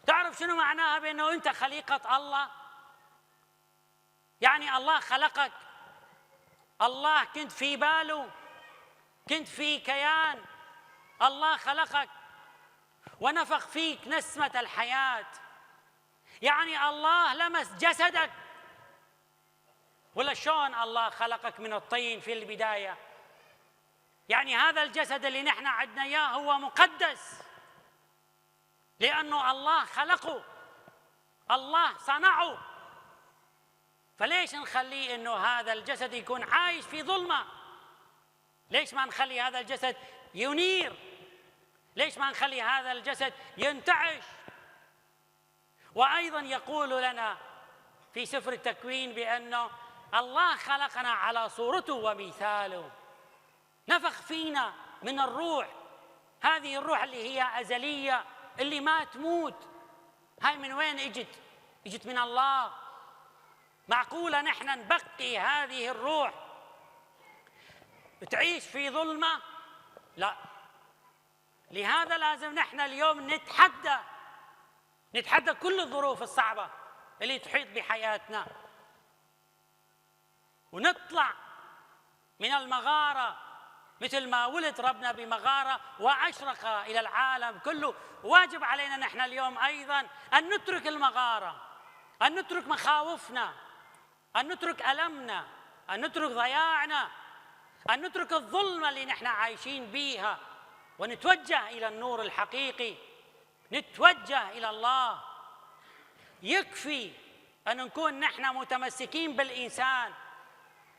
تعرف شنو معناها بأنه أنت خليقة الله؟ يعني الله خلقك، الله كنت في باله، كنت في كيان، الله خلقك ونفخ فيك نسمة الحياة. يعني الله لمس جسدك، ولا شلون الله خلقك من الطين في البداية؟ يعني هذا الجسد اللي نحن عندنا إياه هو مقدس، لأنه الله خلقه، الله صنعه. فليش نخليه إنه هذا الجسد يكون عايش في ظلمة؟ ليش ما نخلي هذا الجسد ينير؟ ليش ما نخلي هذا الجسد ينتعش؟ وأيضا يقول لنا في سفر التكوين بأنه الله خلقنا على صورته ومثاله، نفخ فينا من الروح، هذه الروح اللي هي أزلية، اللي ما تموت. هاي من وين اجت؟ اجت من الله. معقولة نحن نبقي هذه الروح تعيش في ظلمة؟ لا. لهذا لازم نحن اليوم نتحدى كل الظروف الصعبة اللي تحيط بحياتنا، ونطلع من المغارة مثل ما ولد ربنا بمغارة وأشرق إلى العالم كله. واجب علينا نحن اليوم أيضا أن نترك المغارة، أن نترك مخاوفنا، أن نترك ألمنا، أن نترك ضياعنا، أن نترك الظلمة اللي نحن عايشين بيها، ونتوجه إلى النور الحقيقي، نتوجه إلى الله. يكفي أن نكون نحن متمسكين بالإنسان،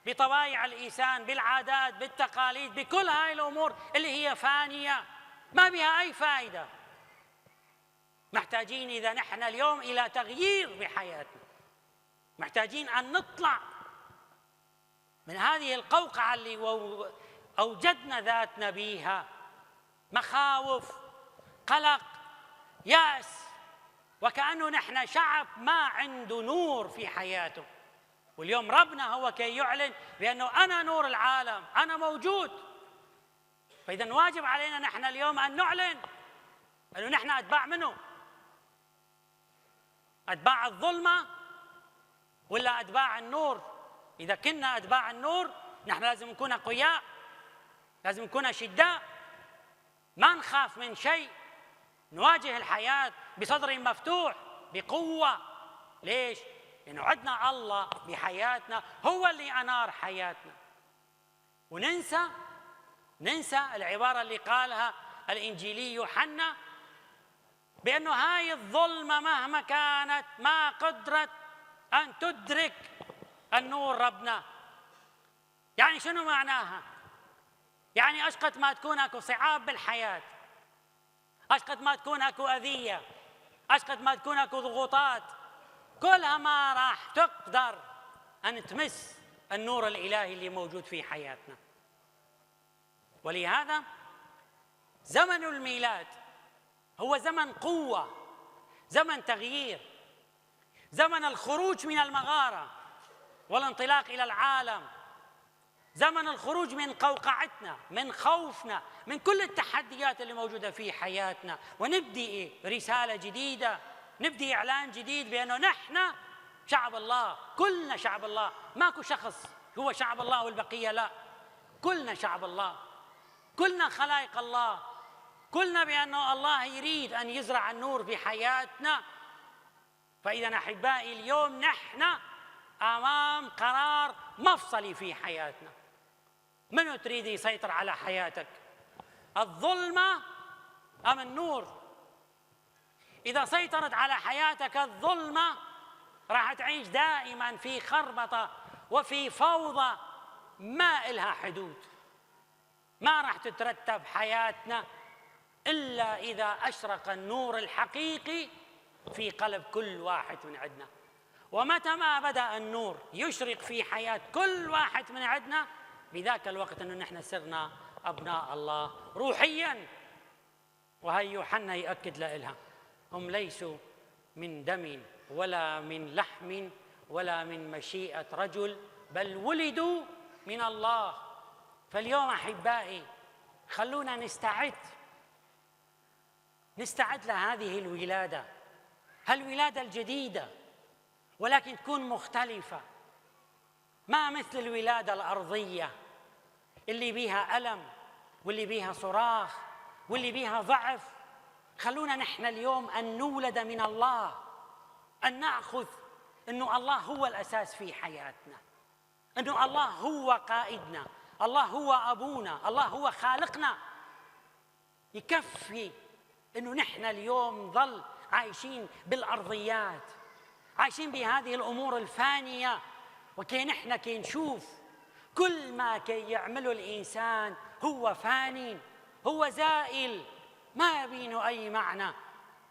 بطبائع الإنسان، بالعادات، بالتقاليد، بكل هاي الأمور اللي هي فانية ما بها أي فائدة. محتاجين إذا نحن اليوم إلى تغيير بحياتنا، محتاجين أن نطلع من هذه القوقعة اللي أوجدنا ذاتنا بيها، مخاوف، قلق، يأس، وكأنه نحن شعب ما عنده نور في حياته. واليوم ربنا هو كي يعلن بأنه أنا نور العالم، أنا موجود. فإذا واجب علينا نحن اليوم أن نعلن أنه نحن أتباع منه؟ أتباع الظلمة ولا أتباع النور؟ إذا كنا أتباع النور نحن لازم نكون أقوياء، لازم نكون أشداء، ما نخاف من شيء، نواجه الحياة بصدر مفتوح بقوة. ليش؟ لأنه عندنا الله بحياتنا هو اللي أنار حياتنا. وننسى العبارة اللي قالها الإنجيلي يوحنا بأنه هاي الظلمة مهما كانت ما قدرت أن تدرك النور ربنا. يعني شنو معناها؟ يعني أشقد ما تكون أكو صعاب بالحياة، أشقد ما تكون أكو أذية، أشقد ما تكون أكو ضغوطات، كلها ما راح تقدر أن تمس النور الإلهي اللي موجود في حياتنا. ولهذا زمن الميلاد هو زمن قوة، زمن تغيير، زمن الخروج من المغارة والانطلاق إلى العالم، زمن الخروج من قوقعتنا، من خوفنا، من كل التحديات اللي موجودة في حياتنا، ونبدي رسالة جديدة، نبدي إعلان جديد بأنه نحن شعب الله، كلنا شعب الله، ماكو شخص هو شعب الله والبقية لا، كلنا شعب الله، كلنا خلائق الله، كلنا بأنه الله يريد أن يزرع النور في حياتنا. فإذا أحبائي اليوم نحن أمام قرار مفصلي في حياتنا. من تريد يسيطر على حياتك؟ الظلمة أم النور؟ إذا سيطرت على حياتك الظلمة راح تعيش دائما في خربطة وفي فوضى ما إلها حدود، ما راح تترتب حياتنا إلا إذا أشرق النور الحقيقي في قلب كل واحد من عندنا. ومتى ما بدأ النور يشرق في حياة كل واحد من عندنا بذاك الوقت أنه نحن صرنا أبناء الله روحيا. وهي يوحنا يؤكد لها هم ليسوا من دم ولا من لحم ولا من مشيئة رجل بل ولدوا من الله. فاليوم أحبائي خلونا نستعد لهذه الولادة، هالولادة الجديدة، ولكن تكون مختلفة، ما مثل الولادة الأرضية اللي بيها ألم واللي بيها صراخ واللي بيها ضعف. خلونا نحن اليوم أن نولد من الله، أن نأخذ أنه الله هو الأساس في حياتنا، أنه الله هو قائدنا، الله هو أبونا، الله هو خالقنا. يكفي أنه نحن اليوم نظل عايشين بالأرضيات، عايشين بهذه الأمور الفانية، وكي نحن كي نشوف كل ما كي يعمله الإنسان هو فاني، هو زائل، ما يبينه أي معنى.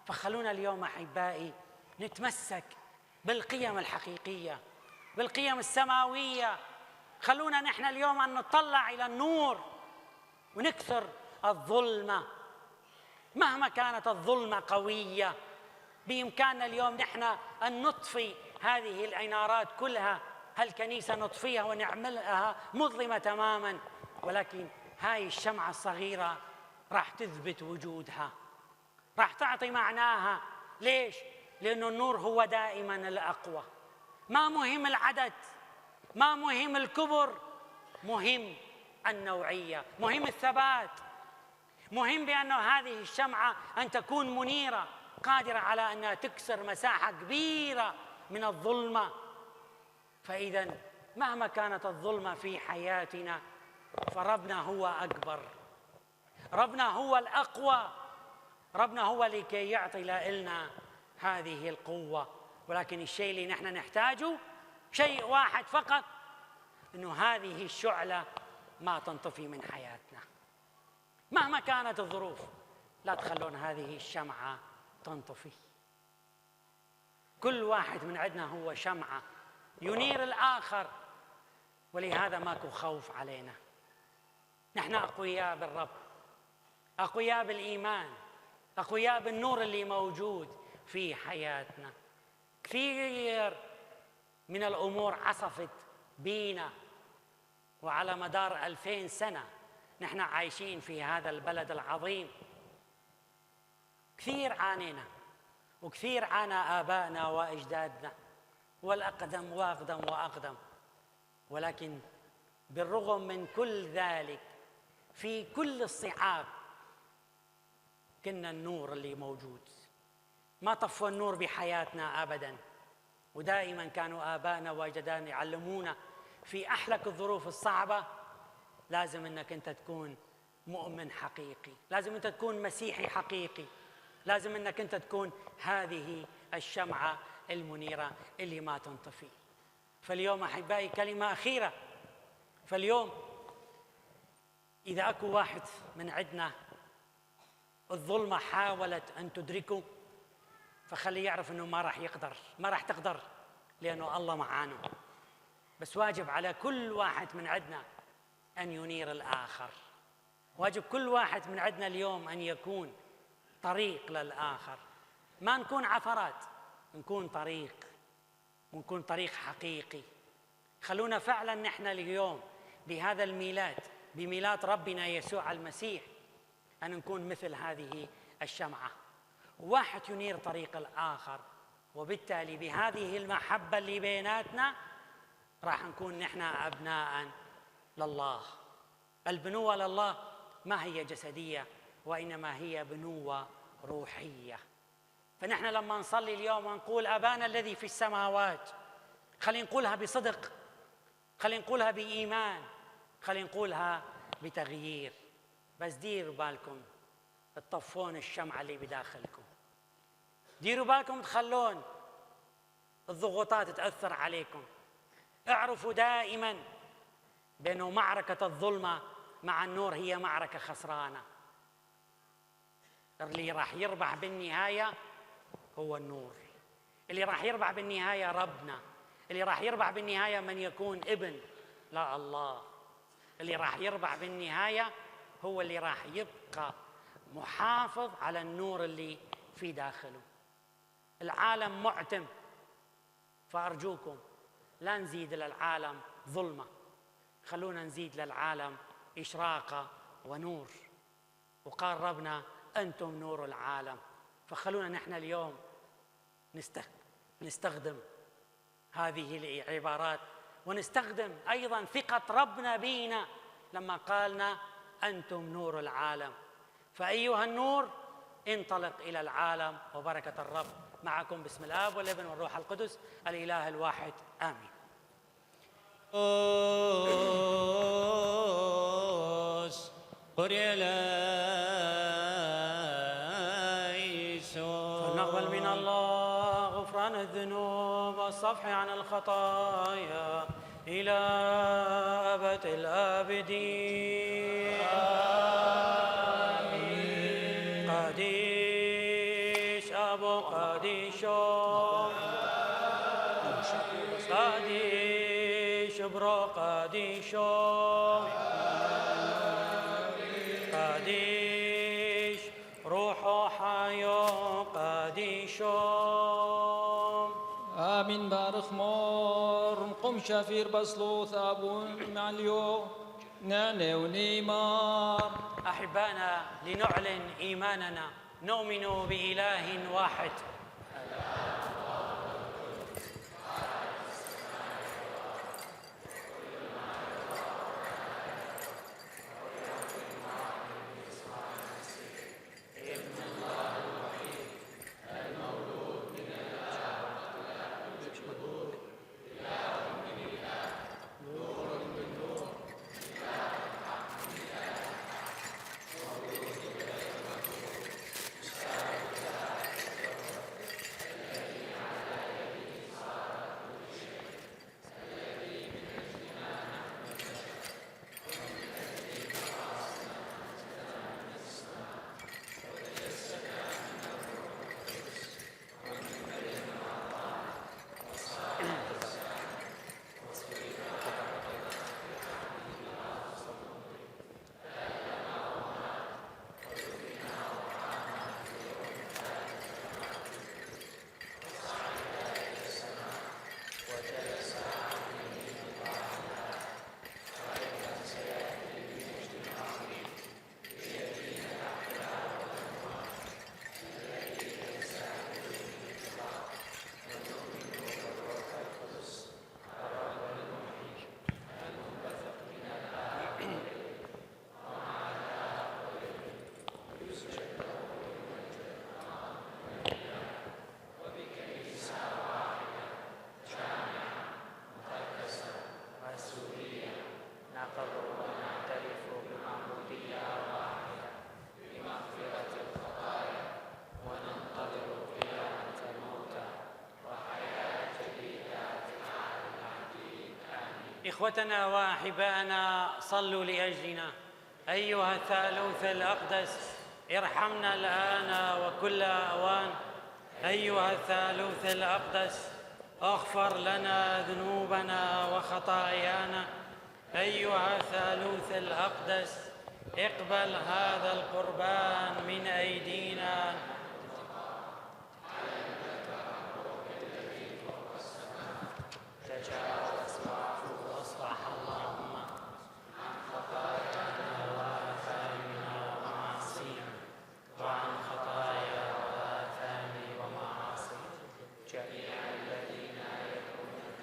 فخلونا اليوم أحبائي نتمسك بالقيم الحقيقية، بالقيم السماوية. خلونا نحن اليوم أن نطلع إلى النور ونكسر الظلمة. مهما كانت الظلمة قوية بإمكاننا اليوم نحن أن نطفي هذه الإنارات كلها. هالكنيسة نطفيها ونعملها مظلمة تماما، ولكن هاي الشمعة الصغيرة راح تثبت وجودها، راح تعطي معناها. ليش؟ لأنه النور هو دائما الأقوى. ما مهم العدد، ما مهم الكبر، مهم النوعية، مهم الثبات، مهم بأنه هذه الشمعة أن تكون منيرة قادرة على أنها تكسر مساحة كبيرة من الظلمة. فإذا مهما كانت الظلمة في حياتنا فربنا هو أكبر، ربنا هو الأقوى، ربنا هو لكي يعطي لنا هذه القوة. ولكن الشيء اللي نحن نحتاجه شيء واحد فقط، إنه هذه الشعلة ما تنطفي من حياتنا مهما كانت الظروف. لا تخلون هذه الشمعة تنطفي. كل واحد من عندنا هو شمعة ينير الآخر، ولهذا ماكو خوف علينا. نحن أقوياء بالرب، أقوياء بالإيمان، أقوياء بالنور اللي موجود. في حياتنا. كثير من الأمور عصفت بينا، وعلى مدار 2000 سنة نحن عايشين في هذا البلد العظيم. كثير عانينا، وكثير عانى آبائنا وأجدادنا، والأقدم وأقدم وأقدم. ولكن بالرغم من كل ذلك، في كل الصعاب كنا النور اللي موجود. ما طفوا النور بحياتنا أبداً، ودائماً كانوا آبائنا وأجدادنا يعلمونا في أحلك الظروف الصعبة لازم أنك أنت تكون مؤمن حقيقي، لازم أنت تكون مسيحي حقيقي، لازم أنك أنت تكون هذه الشمعة المنيرة اللي ما تنطفي. فاليوم أحبائي كلمة أخيرة. فاليوم إذا أكو واحد من عندنا الظلمة حاولت أن تدركه، فخليه يعرف أنه ما راح تقدر، لأنه الله معانا. بس واجب على كل واحد من عندنا أن ينير الآخر. واجب كل واحد من عندنا اليوم أن يكون طريق للآخر. ما نكون عثرات، نكون طريق، ونكون طريق حقيقي. خلونا فعلا نحن اليوم بهذا الميلاد، بميلاد ربنا يسوع المسيح، أن نكون مثل هذه الشمعة، واحد ينير طريق الآخر. وبالتالي بهذه المحبة اللي بيناتنا راح نكون نحن أبناء لله. البنوة لله ما هي جسدية، وإنما هي بنوة روحية. فنحن لما نصلي اليوم ونقول أبانا الذي في السماوات، خلينا نقولها بصدق، خلينا نقولها بإيمان، خلينا نقولها بتغيير. بس ديروا بالكم تطفون الشمعة اللي بداخلكم، ديروا بالكم تخلون الضغوطات تأثر عليكم. اعرفوا دائما بأنه معركة الظلمة مع النور هي معركة خسرانة. اللي راح يربح بالنهاية هو النور، اللي راح يربح بالنهاية ربنا، اللي راح يربح بالنهاية من يكون ابن لا الله، اللي راح يربح بالنهاية هو اللي راح يبقى محافظ على النور اللي في داخله. العالم معتم، فأرجوكم لا نزيد للعالم ظلمة، خلونا نزيد للعالم إشراقة ونور. وقال ربنا أنتم نور العالم. فخلونا نحن اليوم نستخدم هذه العبارات، ونستخدم أيضا ثقة ربنا بينا لما قالنا أنتم نور العالم. فأيها النور انطلق إلى العالم، وبركة الرب معكم باسم الآب والابن والروح القدس الإله الواحد آمين. فلنقبل من الله غفران الذنوب والصفح عن الخطايا إلى أبد الآبدين. آمين. قديش أبو قديشو، قديش برو قديشو، قديش روحو حيو قديشو. آمين. بارخ مور قم شافير بصلوث أبون معليو ناني ونيمار. أحبانا، لنعلن إيماننا، نؤمن بإله واحد. إخوتنا وأحبائنا صلوا لأجلنا. أيها الثالوث الأقدس ارحمنا الآن وكل أوان. أيها الثالوث الأقدس اغفر لنا ذنوبنا وخطايانا. أيها الثالوث الأقدس اقبل هذا القربان من أيدينا. تجاوز واعف واصفح اللهم عن خطايانا وآثامنا ومعاصينا، وعن خطايا وآثام ومعاصي جميع الذين يدعونك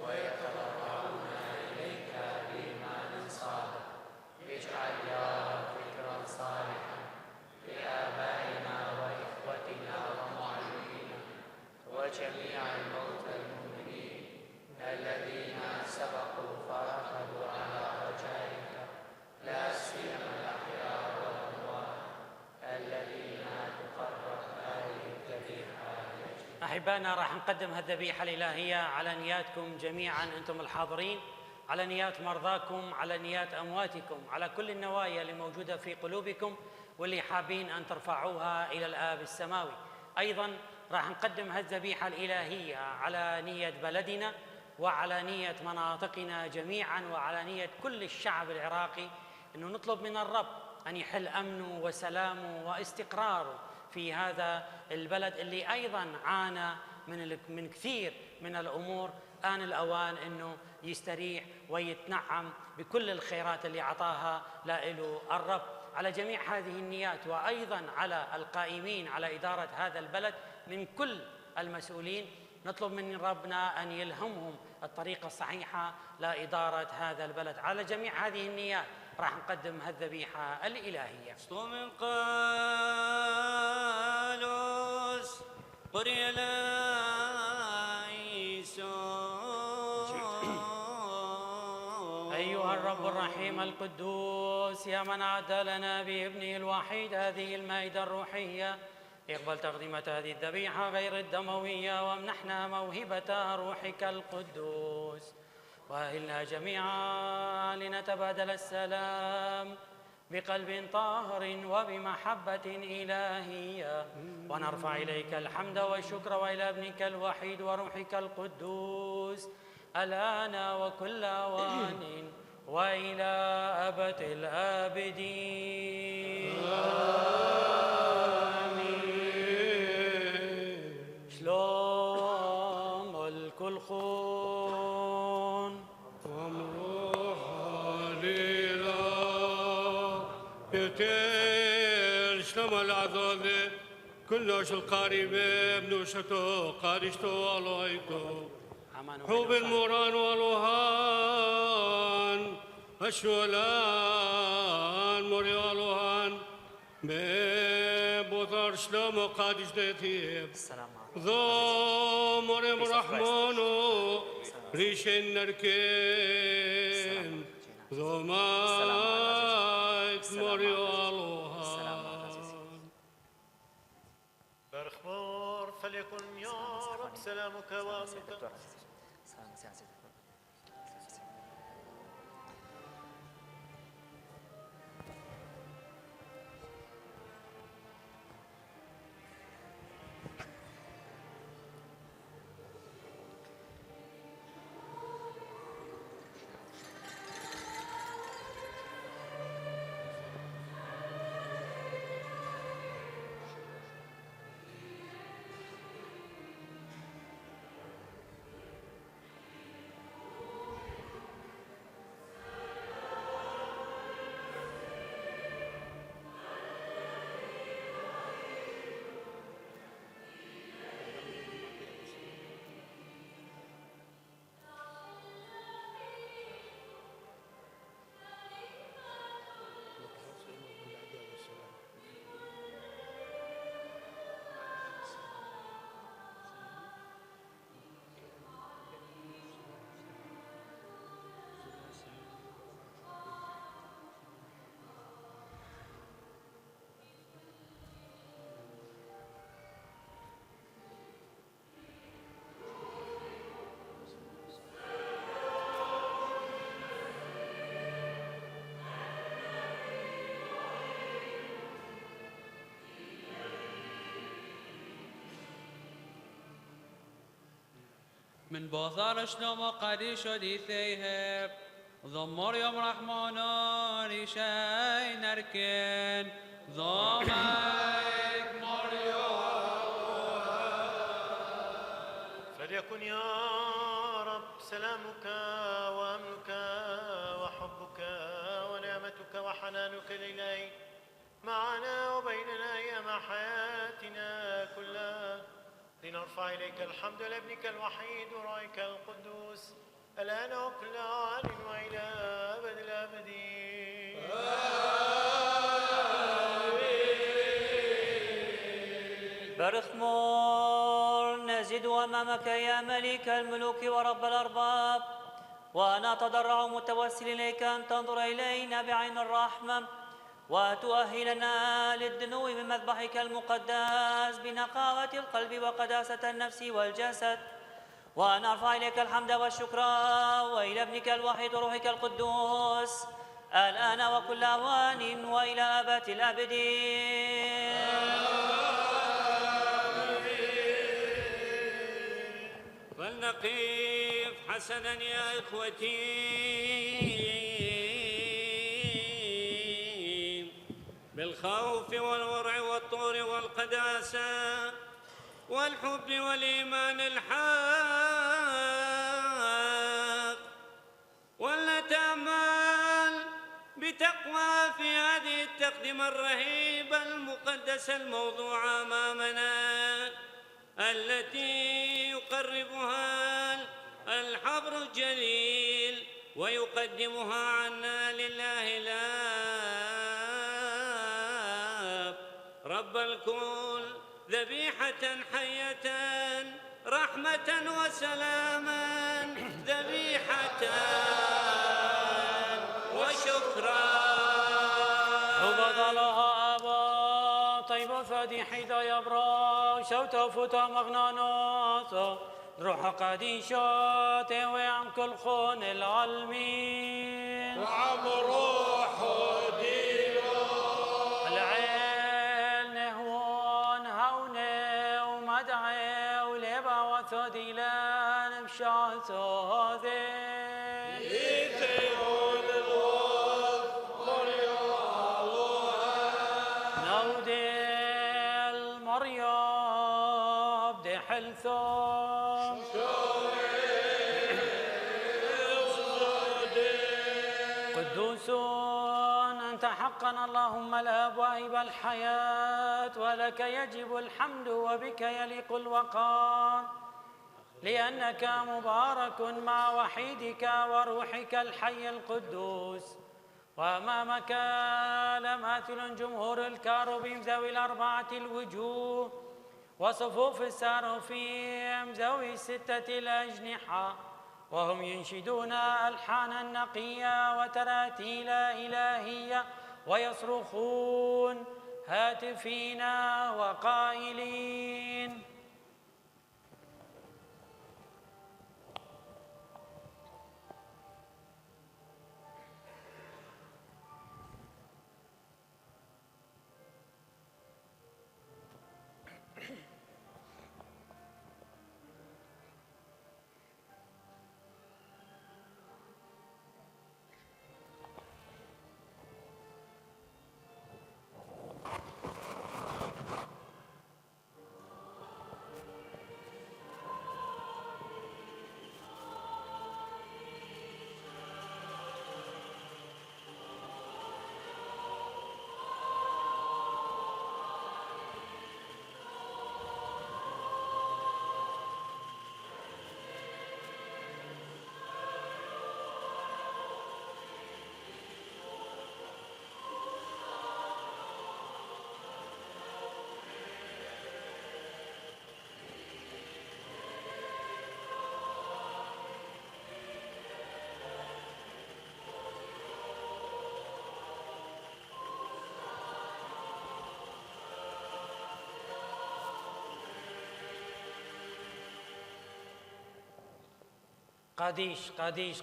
ويتضرعون إليك بإيمان صادق. اجعل يا رب ذكرا صالحا لآبائنا وإخوتنا ومعلمينا وجميع الموتى المؤمنين الذين سبقوا فركضوا على رجائك، لا سيما الأحياء والأموات الذين تقرب هذه الذبيحة. أحبائنا، راح نقدم هالذبيحة الإلهية على نياتكم جميعا أنتم الحاضرين، على نيات مرضاكم، على نيات أمواتكم، على كل النوايا اللي موجودة في قلوبكم واللي حابين أن ترفعوها إلى الآب السماوي. أيضا راح نقدم هالذبيحة الإلهية على نية بلدنا وعلى نية مناطقنا جميعا وعلى نية كل الشعب العراقي، أنه نطلب من الرب أن يحل أمنه وسلامه واستقراره في هذا البلد اللي أيضا عانى من كثير من الأمور. آن الأوان أنه يستريح ويتنعم بكل الخيرات اللي عطاها له الرب. على جميع هذه النيات وأيضا على القائمين على إدارة هذا البلد من كل المسؤولين نطلب من ربنا أن يلهمهم الطريقة الصحيحة لإدارة هذا البلد. على جميع هذه النيات راح نقدم هالذبيحة الإلهية. من قالوس قريلا أيها الرب الرحيم القدوس، يا من أعد لنا بابنه الوحيد هذه المائدة الروحية، اقبل تقديمة هذه الذبيحة غير الدموية وامنحنا موهبة روحك القدوس، وأهلنا جميعا لنتبادل السلام بقلب طاهر وبمحبة إلهية، ونرفع إليك الحمد والشكر وإلى ابنك الوحيد وروحك القدوس الآن وكل أوان وإلى أبد الآبدين. آمين. شلوم الكل خون ومروح ليلة يتير شلم العذاب كلش القاربة بنوشتو قارشتو عليكم حب الموران والوهان الشولان موري والوهان ببطر شلم قادش ديتيب ذو موري مرحمونو ريشن نركين ذو مايت موري والوهان. برخمور فليكن يا رب سلامك وامنك. من بازار شلوم قديش ديثيهب ضمر يوم رحمانا ريشاي نركن ضمك فليكن يا رب سلامك وأمنك وحبك ونعمتك وحنانك إلينا معنا وبيننا أيام حياتنا كلها لنرفع إليك الحمد لابنك الوحيد ورائك القدوس الآن وكل آن وإلى أبد الآبدين برخمور نزد أمامك يا ملك الملوك ورب الأرباب وأنا أتضرع متوسل إليك أن تنظر إلينا بعين الرحمة وتؤهلنا للدنو من مذبحك المقدس بنقاوة القلب وقداسة النفس والجسد وأن أرفع إليك الحمد والشكر وإلى ابنك الوحيد وروحك القدوس الآن وكل أوان وإلى أبد الآبدين. فلنقف حسنا يا إخوتي بالخوف والورع والطور والقداسة والحب والإيمان الحق ولنتأمل بتقوى في هذه التقدمة الرهيبة المقدسة الموضوعة أمامنا التي يقربها الحبر الجليل ويقدمها عنا لله الآب رب الكل ذبيحة حية رحمة وسلاما ذبيحة وشكرا وبدلها أبا طيب فادي حيدا يبرا شوتا فوتا مغنانوس روح قديشات وعم كل خون العالمين وعم روح دينه العين نهون هوني ومدعي ولبا وثديلان بشات هذي يتيون الوف نودي المريم دي حلثم قدوس أنت حقا اللهم الآب واهب الحياة ولك يجب الحمد وبك يليق الوقار لأنك مبارك مع وحيدك وروحك الحي القدوس وأمامك لماثل جمهور الكاروبيم ذوي الأربعة الوجوه وصفوف الساروفيم ذوي الستة الأجنحة وهم ينشدون ألحانا نقية وتراتيل إلهية ويصرخون هاتفين وقائلين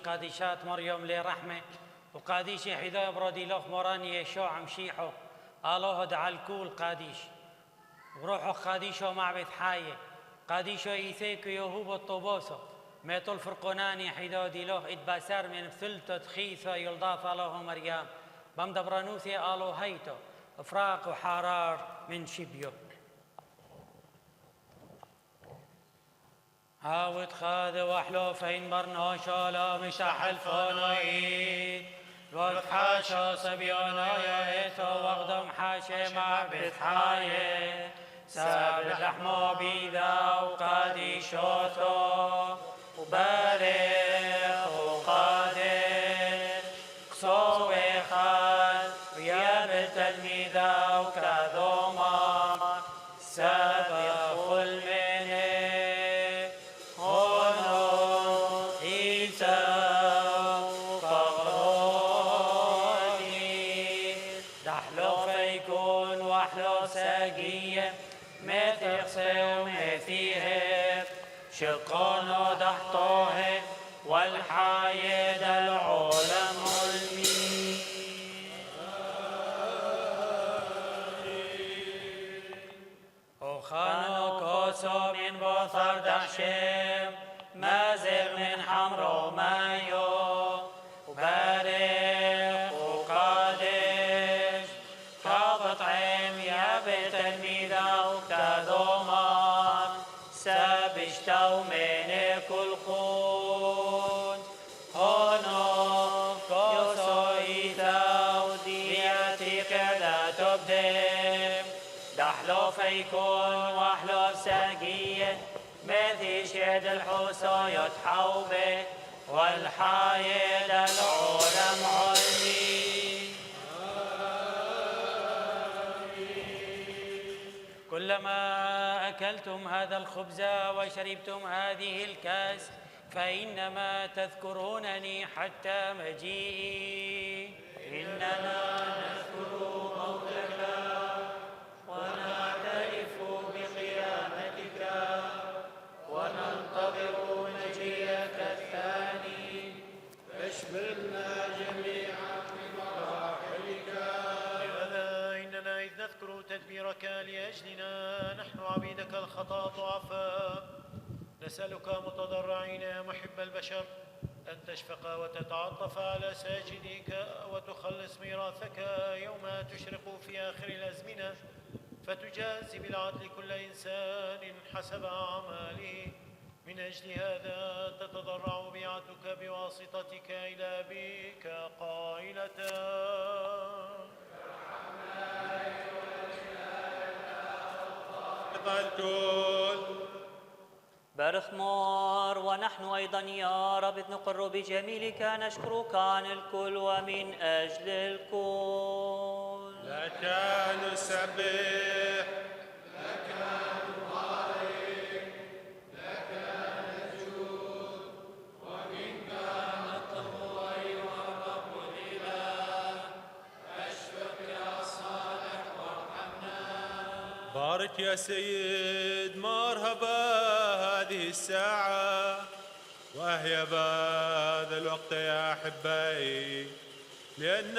قاديشات مريم لرحمة وقاديش حذاء برودي لوخ موراني يشوع عمشيحو الله دعا الكول قاديش وروحو قاديشو معبد حاية قاديشو إيثيكو يهوب الطوبوسو ميتول فرقوناني حيدودي له إدباسار من ثلثة خيثة يلضاف له مريم بمدبرانوثي آلو هيتو إفراق وحرار من شبيو هاوت خاذ وحلو فين برنوشو لا مشاح الفونوئي الوقت حاشا صبيونا يا إيتو وغدم حاشي مع بثحاية ساب لحمو بيذا وقادي شوثو وبارخ وقادر قصوي خال ويا بالتلميذة وكذوما سابق المني هونو عيسى وقبروني دحلو فيكون وحلو ساقية مثل صيوم فيه شقون ضحطوه والحايد العالم المين وخانو كوسو من بوثر دحشم مازل من حمرو مايو وبارق وقادش كابط عيم يا بيت الميذا وكذومان سابشتو من كل خون هونو كوسو إيثاو دياتي كذا تبدم دحلو فيكون وحلو ساقية مثي شد الحوسو يتحوبه والحايد العولم علمي كلما أكلتم هذا الخبز وشربتم هذه الكأس فإنما تذكرونني حتى مجيئي إننا نذكر موتك ونعترف بقيامتك وننتظر مجيئك الثاني فاشملنا جميعا بمراحلك. لهذا إننا إذ نذكر تدبيرك لأجلنا نحن عبيدك الخطا ضعفاء نسألك متضرعين يا محب البشر أن تشفق وتتعطف على ساجديك وتخلص ميراثك يوم تشرق في آخر الأزمنة فتجازي بالعدل كل إنسان حسب أعماله. من أجل هذا تتضرع بيعتك بواسطتك إلى أبيك قائلة برخمار ونحن أيضا يا رب نقر بجميلك نشكرك عن الكل ومن أجل الكل. لك نسبح لك نبارك لك نسجد ومنك نطلب أيها الرب الإله أشفق يا صالح وارحمنا. بارك يا سيد مرحبا هذه الساعة وهي بهذا الوقت يا أحبائي لأن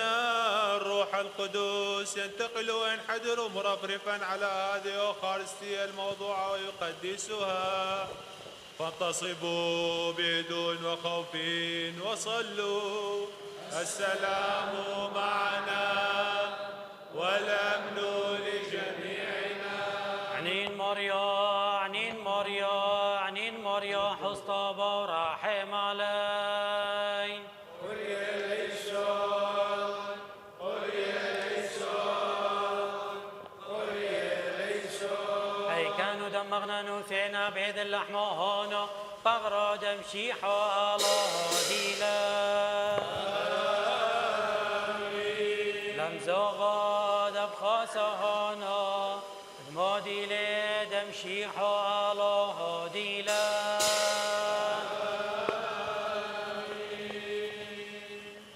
الروح القدس ينتقل وينحدر مرفرفا على هذه الأوخارستية الموضوعة ويقدسها فانتصبوا بهدوء وخوف وصلوا السلام معنا والأمن لجميعنا. عنين مريو حسطبة ورحم علي قل يا ليسون قل يا ليسون قل يا ليسون. أي كانوا دمغنا نوثينا بيد اللحم هونو بغرو دمشيحو الله ديلا لمزوغو دبخاس هونو دمودي لي دمشيحو الله ديلا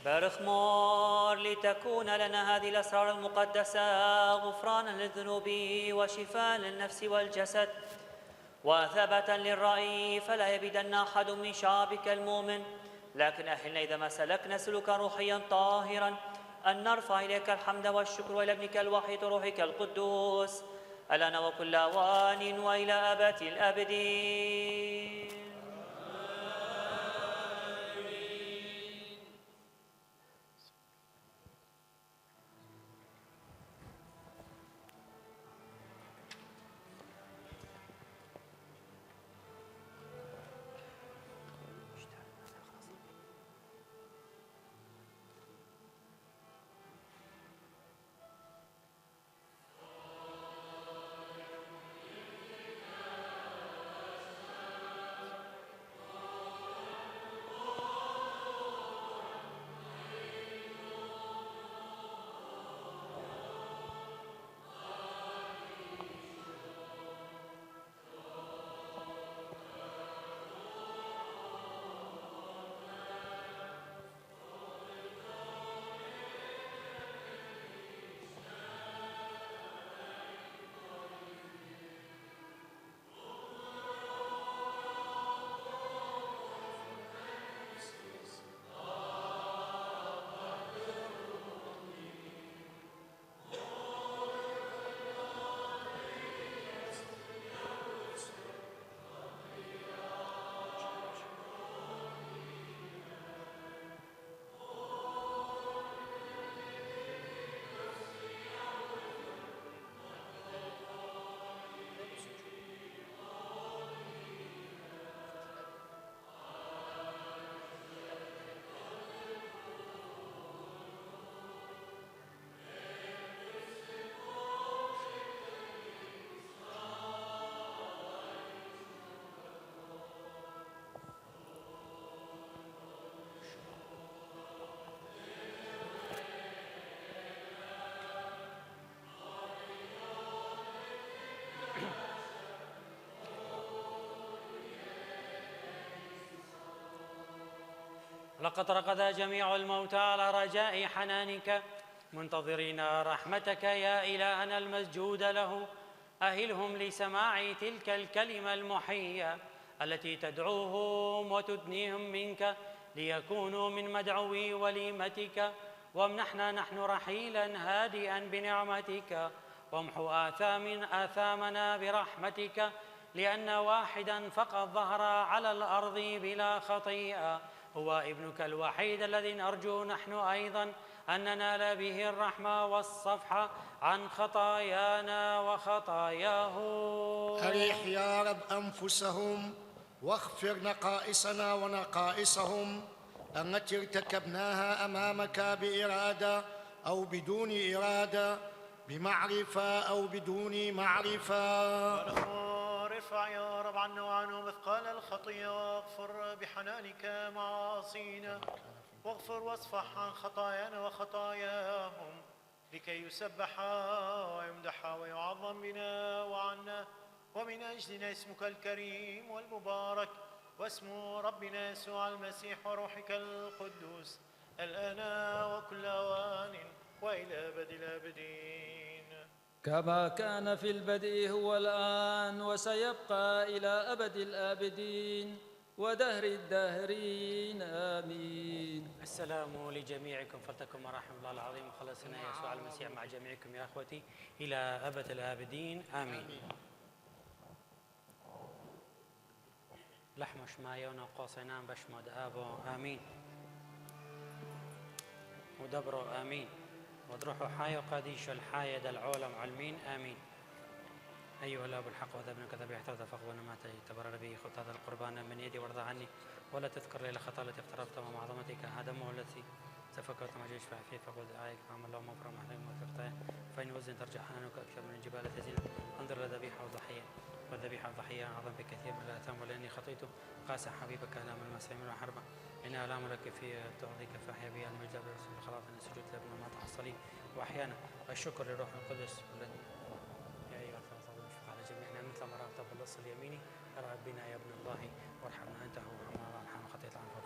برخمار لتكون لنا هذه الأسرار المقدسة غفرانا للذنوب وشفاء للنفس والجسد وثبتا للرأي فلا يبدن أحد من شعبك المؤمن لكن أهلنا إذا ما سلكنا سلوكا روحيا طاهرا أن نرفع إليك الحمد والشكر وإلى ابنك الوحيد روحك القدوس الآن وكل أوان وإلى أبد الآبدين. لقد رقد جميع الموتى على رجاء حنانك منتظرين رحمتك يا إلهنا المسجود له. أهلهم لسماع تلك الكلمة المحية التي تدعوهم وتدنيهم منك ليكونوا من مدعوي وليمتك. وامنحنا نحن رحيلا هادئا بنعمتك، وامحو آثامنا برحمتك، لأن واحدا فقط ظهر على الأرض بلا خطيئة، هو ابنك الوحيد الذي نرجو نحن أيضا أن ننال به الرحمة والصفح عن خطايانا وخطاياه. أريح يا رب أنفسهم واغفر نقائصنا ونقائصهم التي ارتكبناها أمامك بإرادة أو بدون إرادة، بمعرفة أو بدون معرفة. ارفع يا رب عنا وعنهم مثقال الخطية، واغفر بحنانك معاصينا، واغفر واصفح عن خطايانا وخطاياهم، لكي يسبح ويمدح ويعظم بنا وعنا، ومن أجلنا اسمك الكريم والمبارك، واسم ربنا يسوع المسيح وروحك القدوس، الآن وكل أوان وإلى أبد الآبدين. كما كان في البدء هو الآن وسيبقى إلى أبد الآبدين ودهر الداهرين آمين. السلام لجميعكم، فلتكن مراحم الله العظيم وخلصنا يسوع المسيح مع جميعكم يا أخوتي إلى أبد الآبدين آمين. لحمش ما يونا قوسينان بشمد آبو آمين، ودبرو آمين، ودروحوا حي وقاديش الحاية العولم علمين آمين. أيها الأب الحق وذبنك ذبيحة فقبل ما تبرر به خذ هذا القربان من يدي وارضى عني، ولا تذكر لي الخطأ التي اقترفت ومع عظمتك دمه الذي سفكت ما جيش فيه فقل دعائك فعم الله مغفرا محلم وترتاح، فإن وزن ترجع حنانك أكثر من الجبال تزيل. انظر لذبيحة وضحية، والذبيحة الضحية أعظم بكثير من الآثام، ولأني خطيت قاس حبيبك آلام المسلمين وحربا، إنها آلام لك في تعطيك فأحيا بها المجد برسول الخلاص من السجود لابن ما تحصلي. وأحيانا الشكر لروح القدس الذي يا أيها الثلاثة المشفق على جميعنا مثل ما رأت باللص اليميني ارعب بنا يا ابن الله وارحمنا أنت وارحمنا وارحم خطيئة العنف.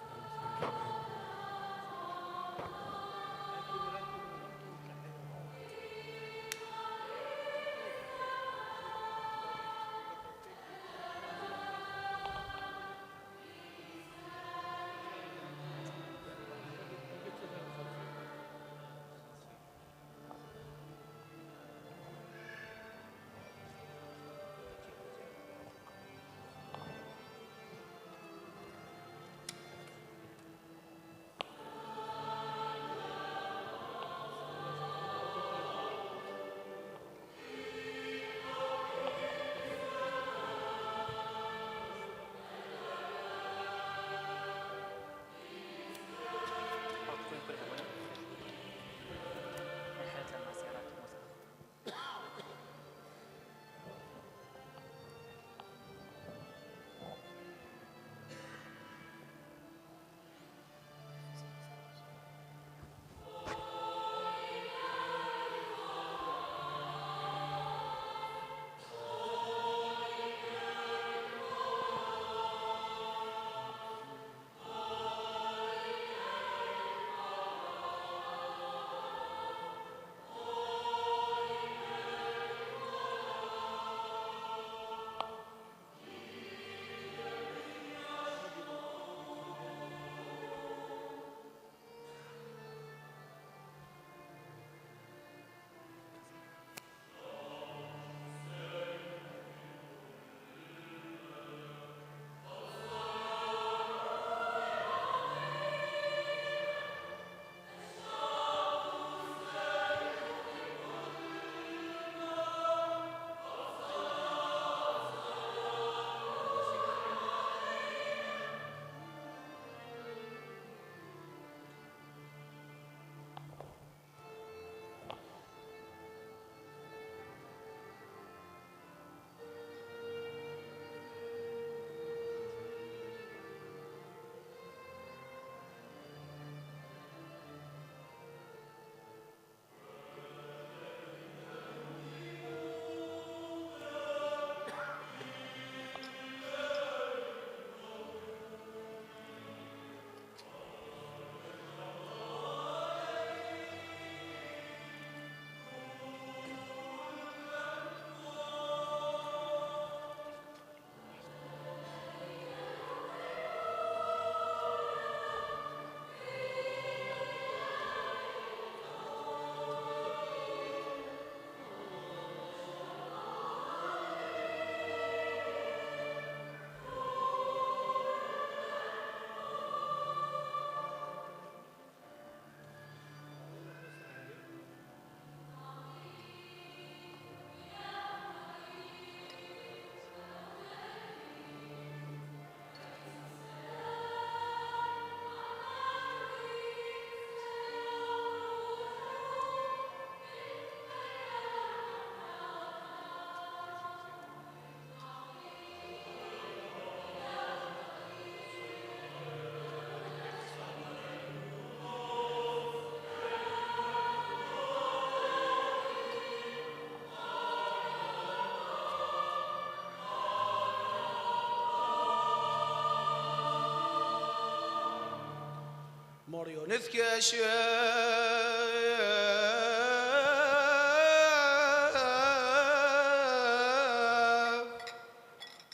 مريو نذكشف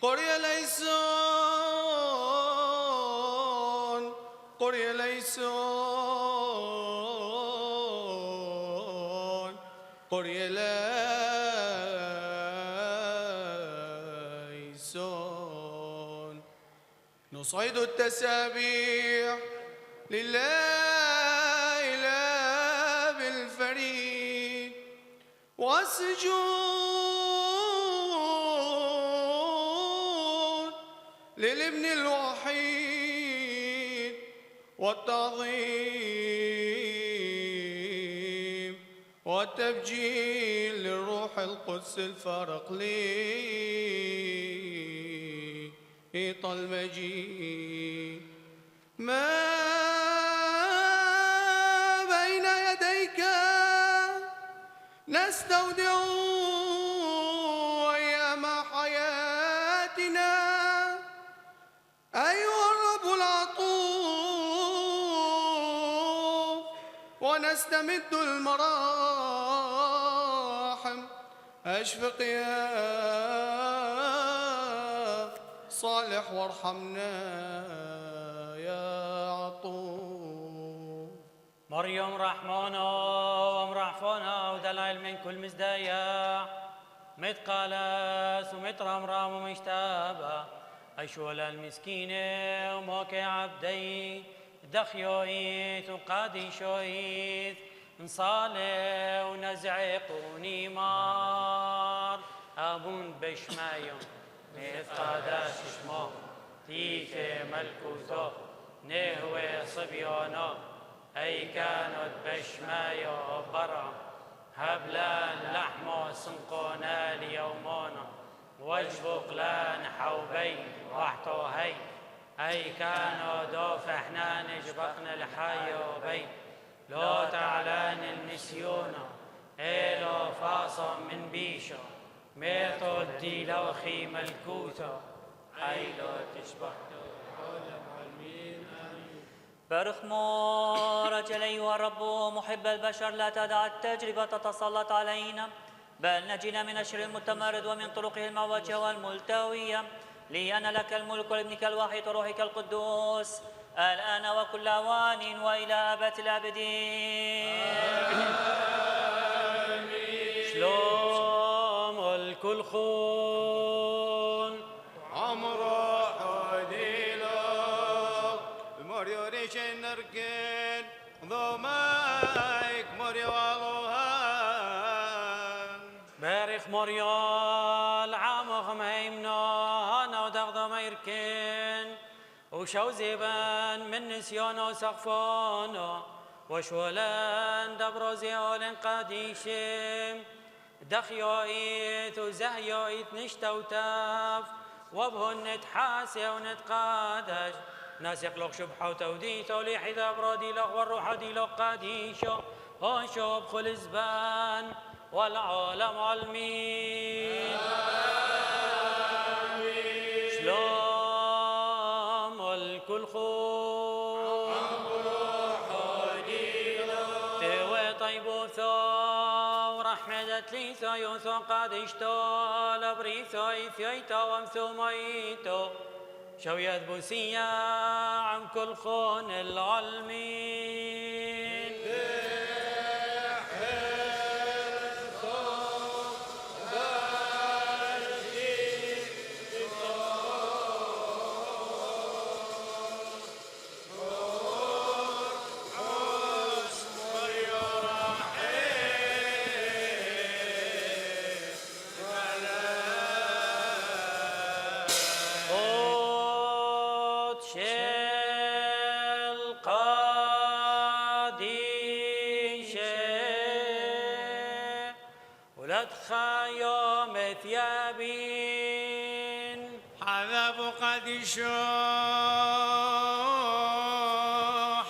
قرية ليسون قرية ليسون قرية ليسون نصعد التسابيح لله إله بالفريد والسجود للابن الوحيد والتعظيم والتبجيل للروح القدس الفارق لي المجيد ما بين يديك نستودع أيام حياتنا أيها الرب العطوف ونستمد المراحم أشفق يا صالح وارحمنا يا عطوف مريم رحمانا ومرحفانا ودلائل من كل مزدايا متقالس ومترمرم ومشتابة أشول المسكينة وموكي عبدي دخيويت وقادي شويت نصالي ونزعق ونيمار أبون بشمايم متقادس شمو تيكي ملكوتو نهوي صبيانو أي كانت بشمايو برا هبلان لحمو سنقونا ليومونا وجبق لان حوبي وحتو هي أي كانوا دوف احنا نجبقنا الحيو بي لو تعلان النسيونا إلو فاصم من بيشو ميتو الدي لو خي ملكوتو أي لو تشبهتو بارك مورك أيها الرب محب البشر لا تدع التجربة تتسلط علينا بل نجينا من الشر المتمرد ومن طرقه المعوجة والملتوية لأن لك الملك ولابنك الواحد وروحك القدوس الآن وكل أوان وإلى أبد الآبدين آمين. شلوم الكل خون عمره حديلو المريو ريشن نركن ذو مايك مريو الوهان بارخ مريال عامخ مهيمنا أنا ودغض ميركن وشو زيبان من نسيانو سقفانو وشولان دبروزيولن قديشم دخيوئيت وزهيوئيت نشتوتاف وبهن نتحاسي ونتقادش ناس يقلق شبحة وتوديتو لحذا برادي لغ والروح دي لغ قديشو هنشو بخل زبان والعالم علمين آمين. شلوم الكل خون تيوي طيبو ثو رحمدت لي ثو ثو قادشتو لبريثو إثيويتو ومثو ميتو شويت بوسيا عن كل خون العلمين يوم ثيابين حذب قديشو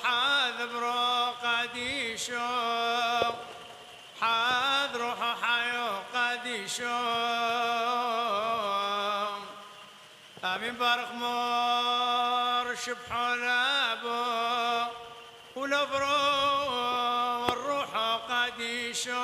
حذب رو قديشو حذ روح حيو قديشو امين بارخ مور شبحو لابو والابرار والروح قد يشوق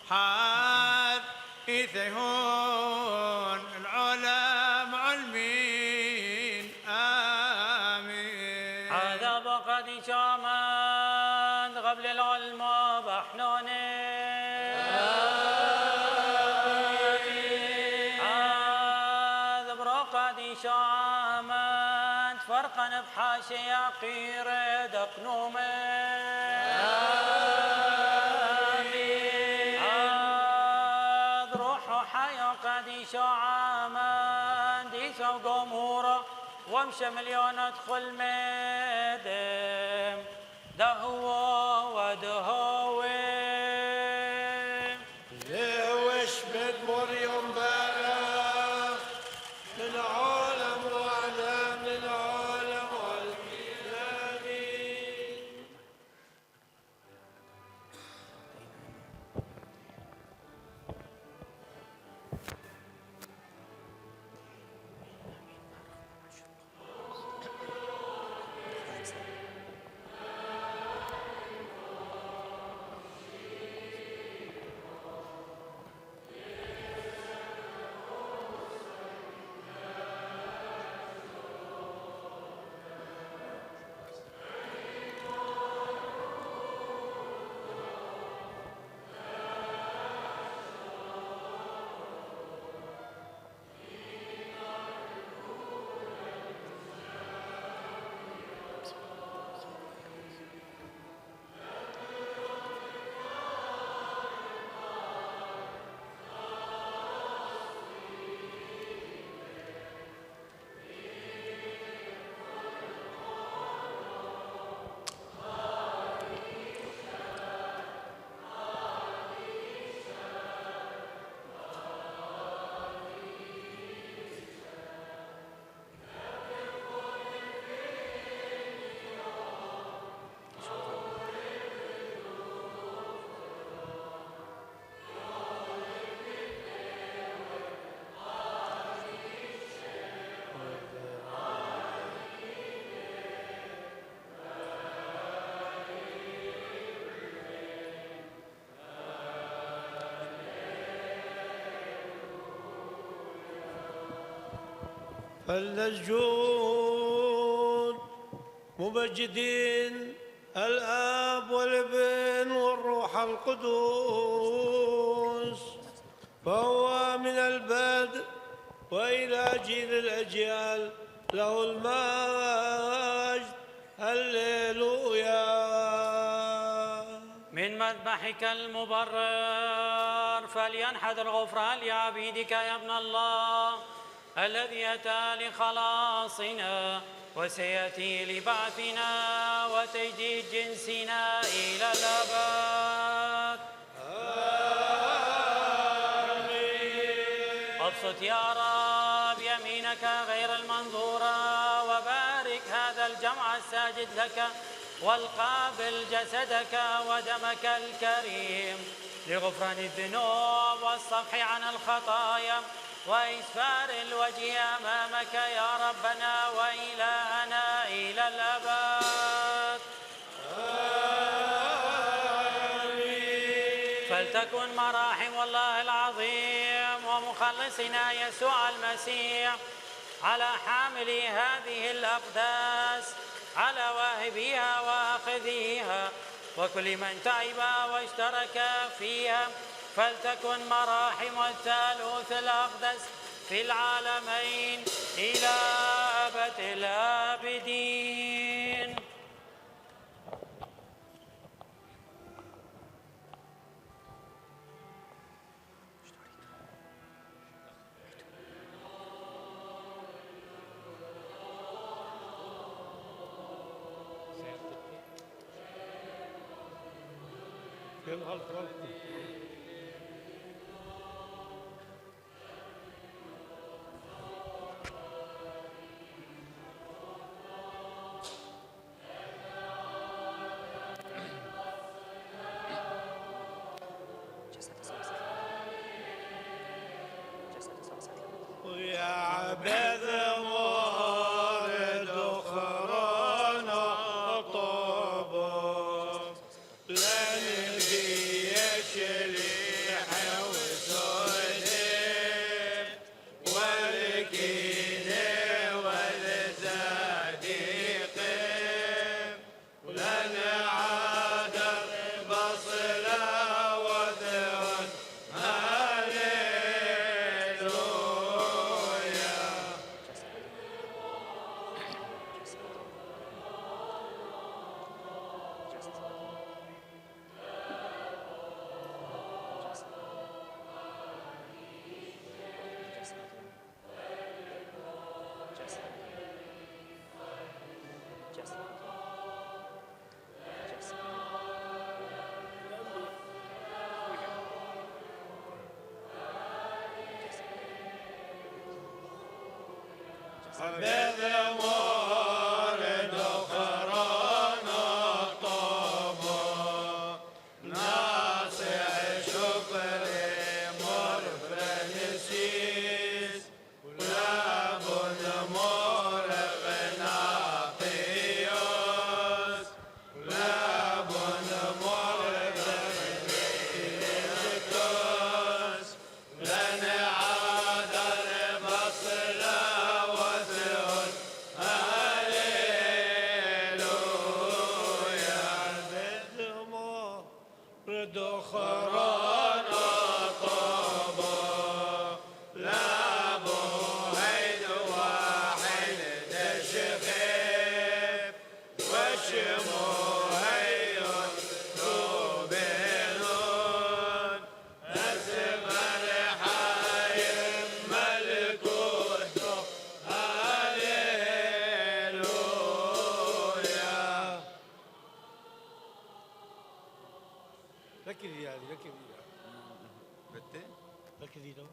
حاد يثيهون العلم علمين آمين. هذا بقد شامن قبل العلم بحنوني هذا برقد شامن فرقا بحاشي قير دقنومي هذا روح حيا قد شامن ديسو قمورة وامشى مليون ادخل مدم ده هو ودهوي ليش بد مريم بقى للعالم وعلم للعالم والكتابين. فلنسجد ممجدين الآب والابن والروح القدوس فهو من البدء وإلى جيل الأجيال له المجد هللويا. من مذبحك المبرر فلينحدر الغفران لعبيدك يا ابن الله الذي أتى لخلاصنا وسيأتي لبعثنا وتجديد جنسنا إلى الأبد. آمين. أبسط يا رب يمينك غير المنظورة وبارك هذا الجمع الساجد لك والقابل جسدك ودمك الكريم لغفران الذنوب والصفح عن الخطايا وإسفار الوجه أمامك يا ربنا وإلهنا إلى الأبد. آمين. فلتكن مراحم الله العظيم ومخلصنا يسوع المسيح على حامل هذه الأقداس على واهبيها وآخذيها وكل من تعب واشترك فيها فلتكن مراحم الثالوث الأقدس في العالمين إلى أبد الآبدين. ويا عبد مورد أخرى بذمور دخران الطبع ناصع شكري مر فنسيس ولا بد مر بناقيوس ولا بد مر بناقيوس لن عادر بصلا وسعود هللويا بالدموع دخران طبا لا بوهيد واحد تشخيب وشموهيد توبينون أسمر حايم ملكوت هللويا ركز يا علي ركز بتي ركز يدو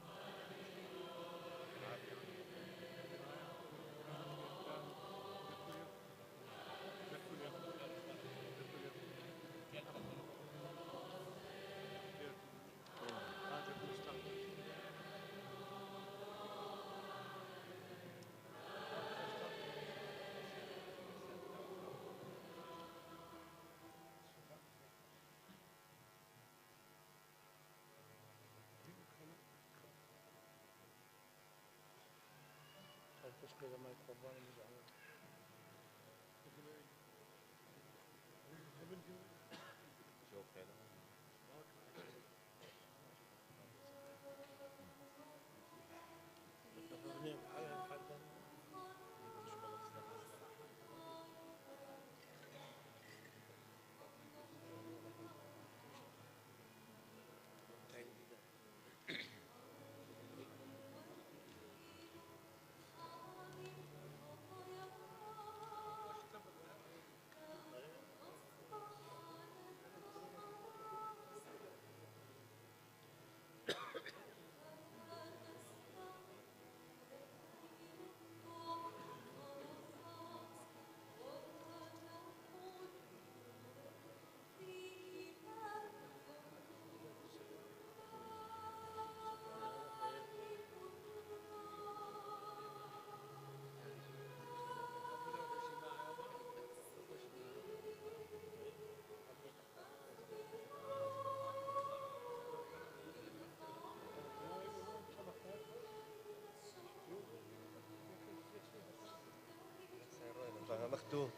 تشكي لما يتقبل مختوم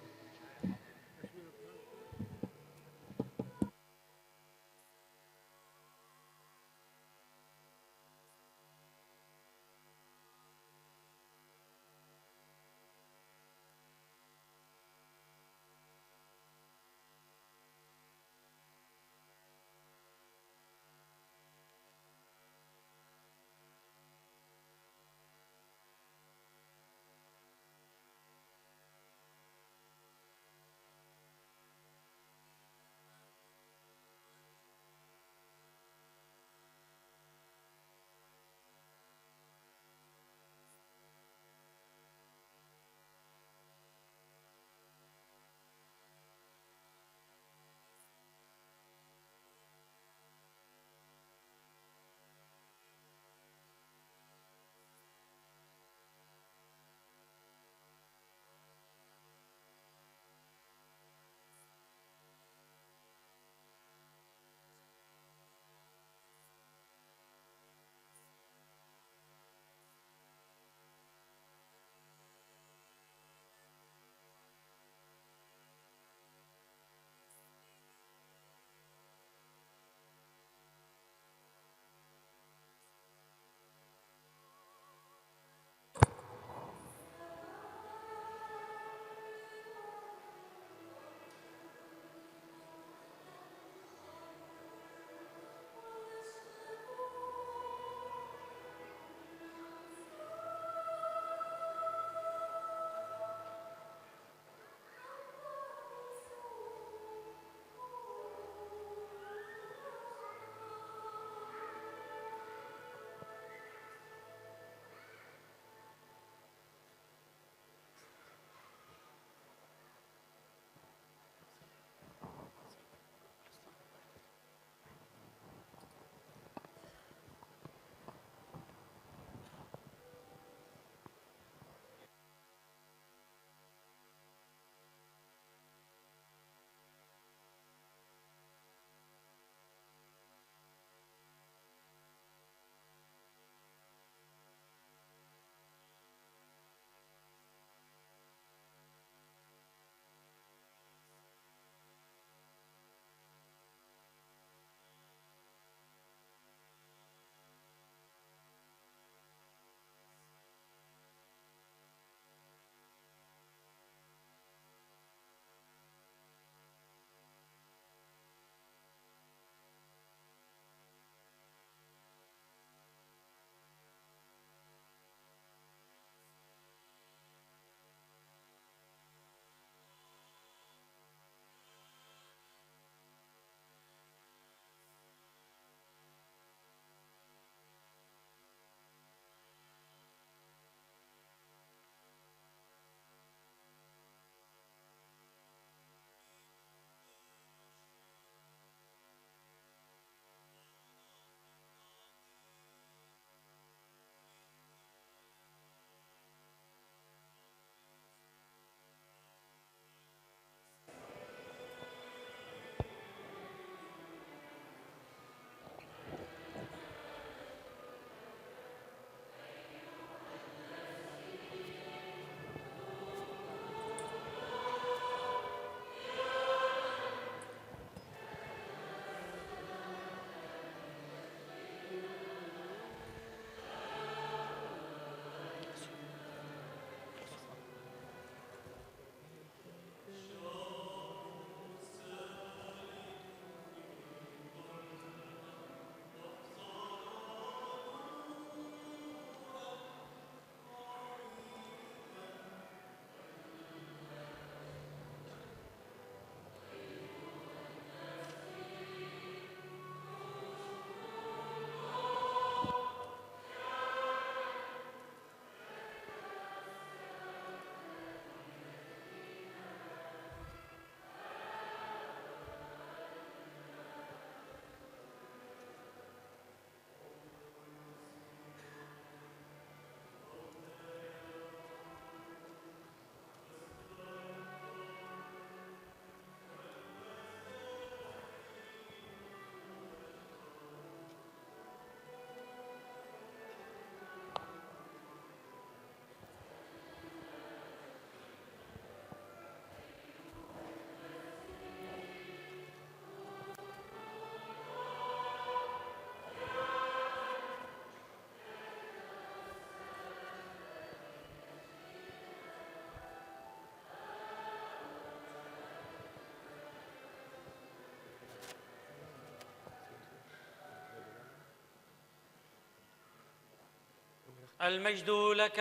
المجد لك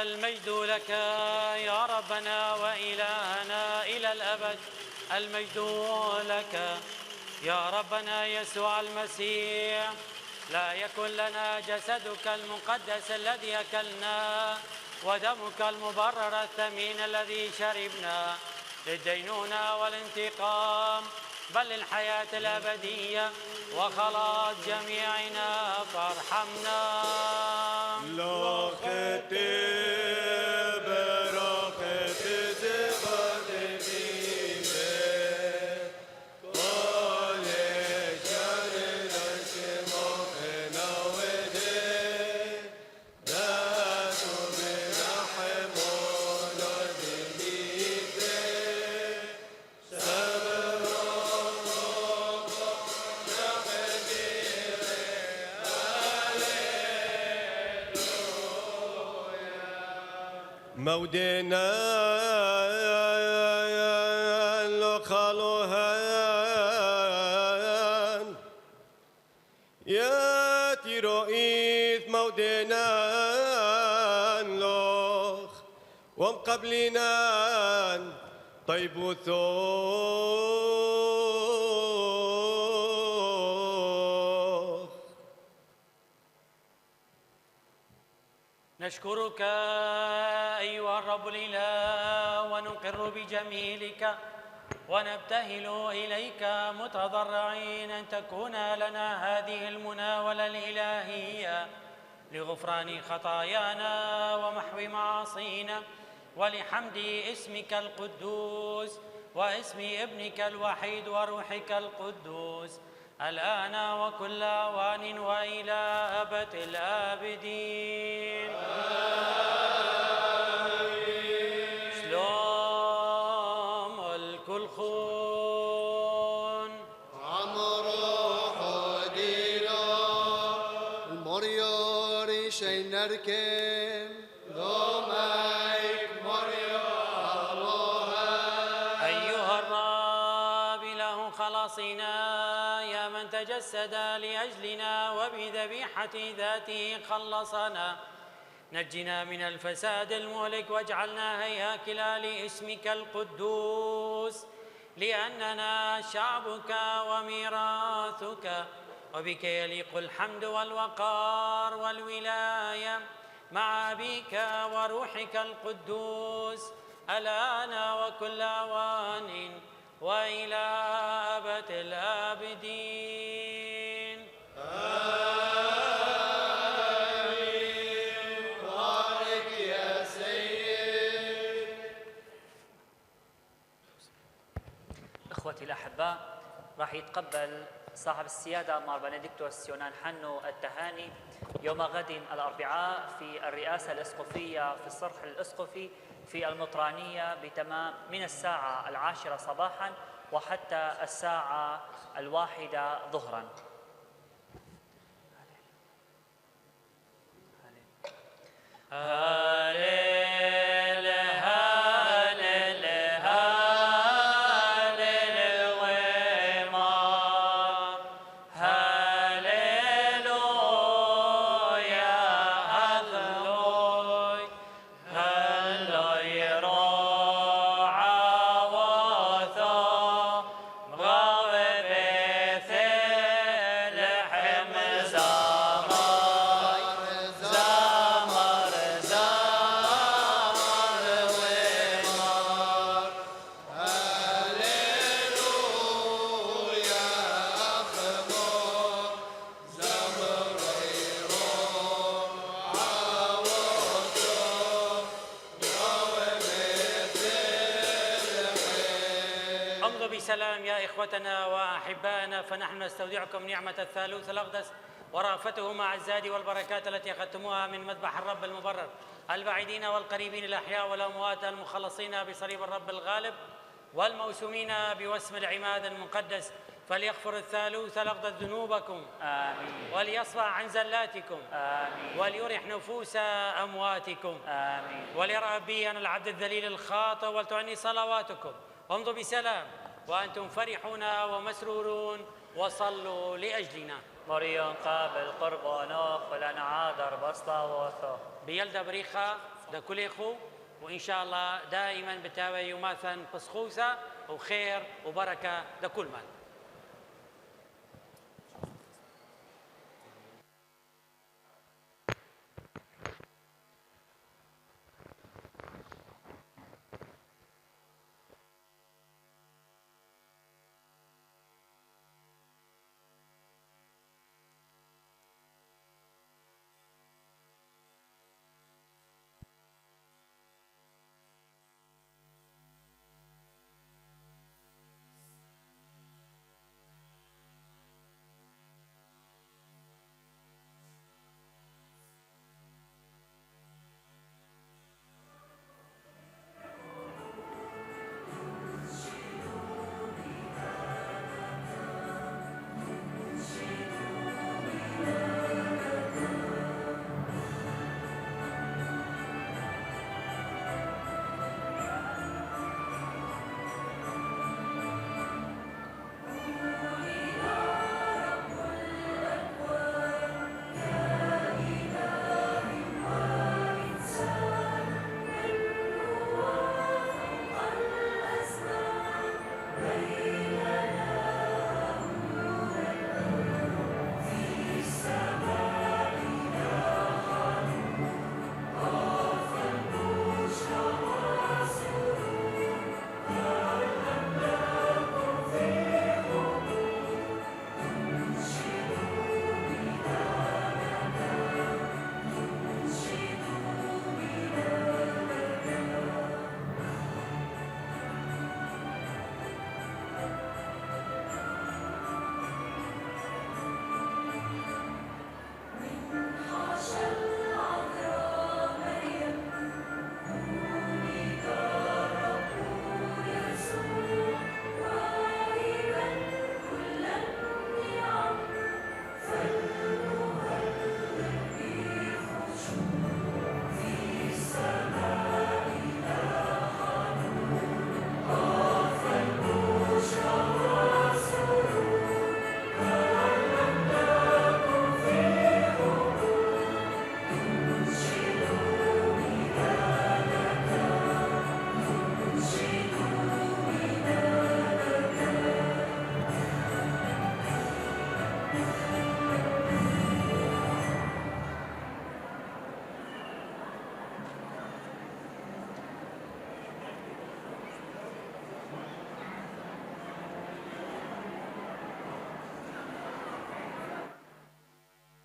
المجد لك يا ربنا وإلهنا إلى الأبد. المجد لك يا ربنا يسوع المسيح. لا يكن لنا جسدك المقدس الذي أكلنا ودمك المبرر الثمين الذي شربنا للدينونة والانتقام، بل للحياة الأبدية وخلاص جميعنا فارحمنا. مودنا لخلوهان يا تيروئيث مودنا لخ ومقبلنا طيب ثوخ. نشكرك أيها الرب الإله ونقر بجميلك ونبتهل إليك متضرعين أن تكون لنا هذه المناولة الإلهية لغفران خطايانا ومحو معاصينا ولحمد اسمك القدوس واسم ابنك الوحيد وروحك القدوس الآن وكل آوان وإلى أبد الآبدين. شلوم الكلخون عمرو حديرا المريار شينركم دوميك مريار أيها الرب إله خلاصنا يا من تجسد لأجلنا وبذبيحة ذاته خلصنا، نجنا من الفساد المهلك واجعلنا هياكلا لاسمك القدوس لأننا شعبك وميراثك، وبك يليق الحمد والوقار والولاية مع أبيك وروحك القدوس الآن وكل آوان وإلى أبد الآبدين. آمين. بارك يا سيد. إخوتي الأحباء، راح يتقبل صاحب السيادة مار بنديكتوس سيونان حنو التهاني يوم غد الأربعاء في الرئاسة الإسقفية في الصرح الإسقفي في المطرانية بتمام من الساعة 10 صباحاً وحتى الساعة 1 ظهراً. بسلام يا إخوتنا وأحبائنا، فنحن نستودعكم نعمة الثالوث الأقدس ورأفته مع الزاد والبركات التي أخذتموها من مذبح الرب المبرر، البعيدين والقريبين الأحياء والأموات المخلصين بصليب الرب الغالب والموسومين بوسم العماد المقدس، فليغفر الثالوث الأقدس ذنوبكم آمين. وليصفح عن زلاتكم آمين. وليرح نفوس أمواتكم آمين. وليرأى بي أنا العبد الذليل الخاطئ ولتعني صلواتكم. امضوا بسلام وأنتم فرحون ومسرورون وصلوا لأجلنا. مريون قابل قربانوخ ولن عادر بسطاوثو بيلدا بريخة دا كليخو، وإن شاء الله دائما بتاوي يماثن بسخوسة وخير وبركة دا كل من.